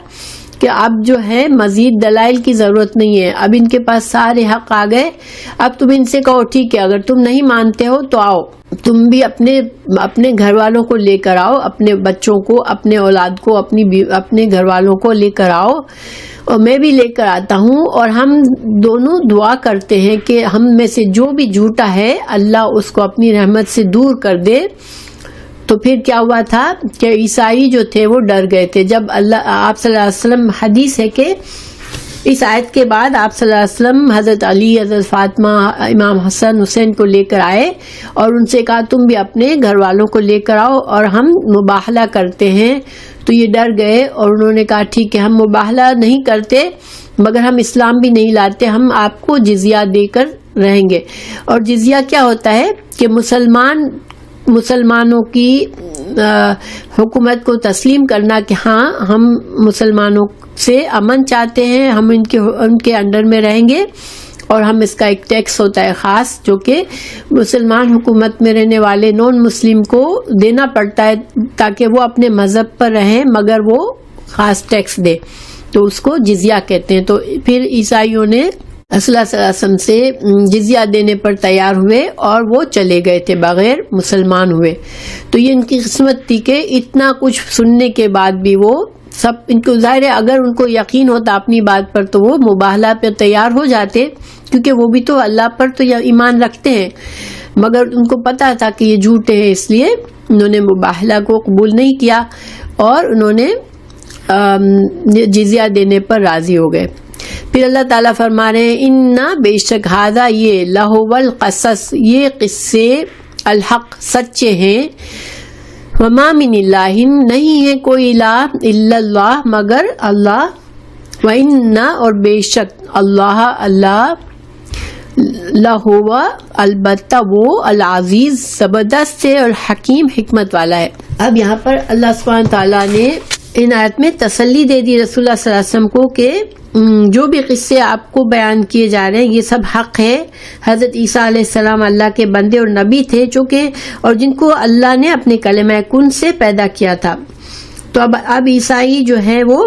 کہ اب جو ہے مزید دلائل کی ضرورت نہیں ہے, اب ان کے پاس سارے حق آ گئے, اب تم ان سے کہو ٹھیک ہے, اگر تم نہیں مانتے ہو تو آؤ, تم بھی اپنے گھر والوں کو لے کر آؤ, اپنے بچوں کو, اپنے اولاد کو, اپنے گھر والوں کو لے کر آؤ, اور میں بھی لے کر آتا ہوں, اور ہم دونوں دعا کرتے ہیں کہ ہم میں سے جو بھی جھوٹا ہے اللہ اس کو اپنی رحمت سے دور کر دے. تو پھر کیا ہوا تھا کہ عیسائی جو تھے وہ ڈر گئے تھے. جب آپ صلی اللہ علیہ وسلم, حدیث ہے کہ اس آیت کے بعد آپ صلی اللہ علیہ وسلم حضرت علی, حضرت فاطمہ, امام حسن حسین کو لے کر آئے اور ان سے کہا تم بھی اپنے گھر والوں کو لے کر آؤ اور ہم مباحلہ کرتے ہیں. تو یہ ڈر گئے اور انہوں نے کہا ٹھیک ہے, ہم مباحلہ نہیں کرتے مگر ہم اسلام بھی نہیں لاتے, ہم آپ کو جزیہ دے کر رہیں گے. اور جزیہ کیا ہوتا ہے کہ مسلمانوں کی حکومت کو تسلیم کرنا کہ ہاں ہم مسلمانوں سے امن چاہتے ہیں, ہم ان کے انڈر میں رہیں گے, اور ہم اس کا ایک ٹیکس ہوتا ہے خاص جو کہ مسلمان حکومت میں رہنے والے نان مسلم کو دینا پڑتا ہے تاکہ وہ اپنے مذہب پر رہیں مگر وہ خاص ٹیکس دے, تو اس کو جزیہ کہتے ہیں. تو پھر عیسائیوں نے رسول اللہ صلی اللہ علیہ وسلم سے جزیہ دینے پر تیار ہوئے اور وہ چلے گئے تھے, بغیر مسلمان ہوئے. تو یہ ان کی قسمت تھی کہ اتنا کچھ سننے کے بعد بھی وہ سب, ان کو ظاہر ہے اگر ان کو یقین ہوتا اپنی بات پر تو وہ مباحلہ پہ تیار ہو جاتے, کیونکہ وہ بھی تو اللہ پر تو ایمان رکھتے ہیں, مگر ان کو پتا تھا کہ یہ جھوٹے ہیں, اس لیے انہوں نے مباحلہ کو قبول نہیں کیا اور انہوں نے جزیہ دینے پر راضی ہو گئے. پھر اللہ تعالیٰ فرما رہے ہیں اِنَّا, بے شک, ہذا, یہ, لَهُوَ الْقَصَص, یہ قصے, الحق, سچے ہیں, وَمَا مِنِ إِلَٰهٍ, نہیں ہے کوئی الہ, إِلَّا اللَّهُ, مگر اللہ, وَإِنَّا, اور بے شک, اللہ, لَهُوَ, البتہ وہ, العزیز, زبردست ہے, اور حکیم, حکمت والا ہے. اب یہاں پر اللہ سبحانہ تعالیٰ نے ان آیت میں تسلی دے دی رسول اللہ صلی اللہ علیہ وسلم کو کہ جو بھی قصے آپ کو بیان کیے جا رہے ہیں یہ سب حق ہے. حضرت عیسیٰ علیہ السلام اللہ کے بندے اور نبی تھے چونکہ, اور جن کو اللہ نے اپنے کلمہ کن سے پیدا کیا تھا. تو اب عیسائی جو ہے وہ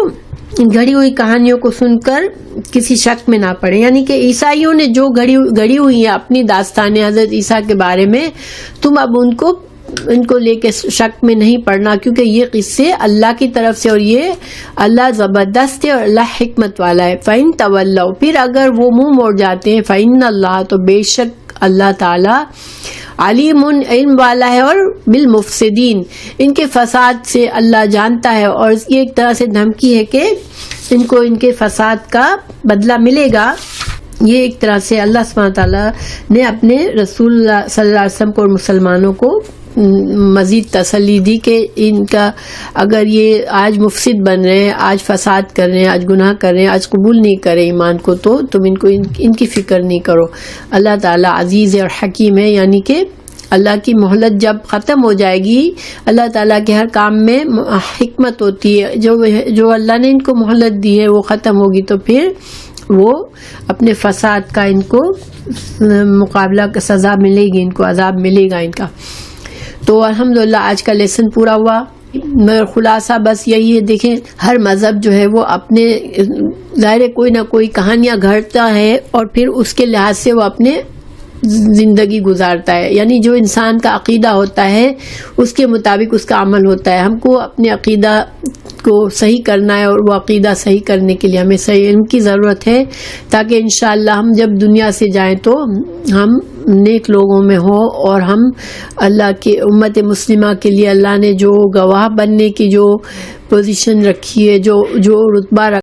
گھڑی ہوئی کہانیوں کو سن کر کسی شک میں نہ پڑے, یعنی کہ عیسائیوں نے جو گھڑی ہوئی ہیں اپنی داستانیں حضرت عیسیٰ کے بارے میں, تم اب ان کو لے کے شک میں نہیں پڑنا, کیونکہ یہ قصے اللہ کی طرف سے, اور یہ اللہ زبردست ہے اور اللہ حکمت والا ہے. فَإِن تَوَلَّوْا, پھر اگر وہ منہ موڑ جاتے ہیں, فَإِنَّ اللَّهَ, تو بے شک اللہ تعالی, علیم, علم والا ہے, اور بالمفسدین, ان کے فساد سے اللہ جانتا ہے. اور یہ ایک طرح سے دھمکی ہے کہ ان کو ان کے فساد کا بدلہ ملے گا یہ ایک طرح سے اللہ سبحانہ تعالیٰ نے اپنے رسول اللہ صلی اللہ علیہ وسلم کو اور مسلمانوں کو مزید تسلی دی کہ ان کا اگر یہ آج مفسد بن رہے ہیں، آج فساد کر رہے ہیں، آج گناہ کر رہے ہیں، آج قبول نہیں کرے ایمان کو، تو تم ان کی فکر نہیں کرو. اللہ تعالیٰ عزیز اور حکیم ہے، یعنی کہ اللہ کی مہلت جب ختم ہو جائے گی، اللہ تعالیٰ کے ہر کام میں حکمت ہوتی ہے. جو اللہ نے ان کو مہلت دی ہے وہ ختم ہوگی تو پھر وہ اپنے فساد کا ان کو مقابلہ کا سزا ملے گی، ان کو عذاب ملے گا ان کا. تو الحمدللہ آج کا لیسن پورا ہوا. مگر خلاصہ بس یہی ہے، دیکھیں ہر مذہب جو ہے وہ اپنے ظاہر کوئی نہ کوئی کہانیاں گھڑتا ہے اور پھر اس کے لحاظ سے وہ اپنے زندگی گزارتا ہے. یعنی جو انسان کا عقیدہ ہوتا ہے اس کے مطابق اس کا عمل ہوتا ہے. ہم کو اپنے عقیدہ کو صحیح کرنا ہے، اور وہ عقیدہ صحیح کرنے کے لیے ہمیں صحیح علم کی ضرورت ہے، تاکہ انشاءاللہ ہم جب دنیا سے جائیں تو ہم نیک لوگوں میں ہوں، اور ہم اللہ کی امت مسلمہ کے لیے اللہ نے جو گواہ بننے کی جو پوزیشن رکھی ہے، جو رتبہ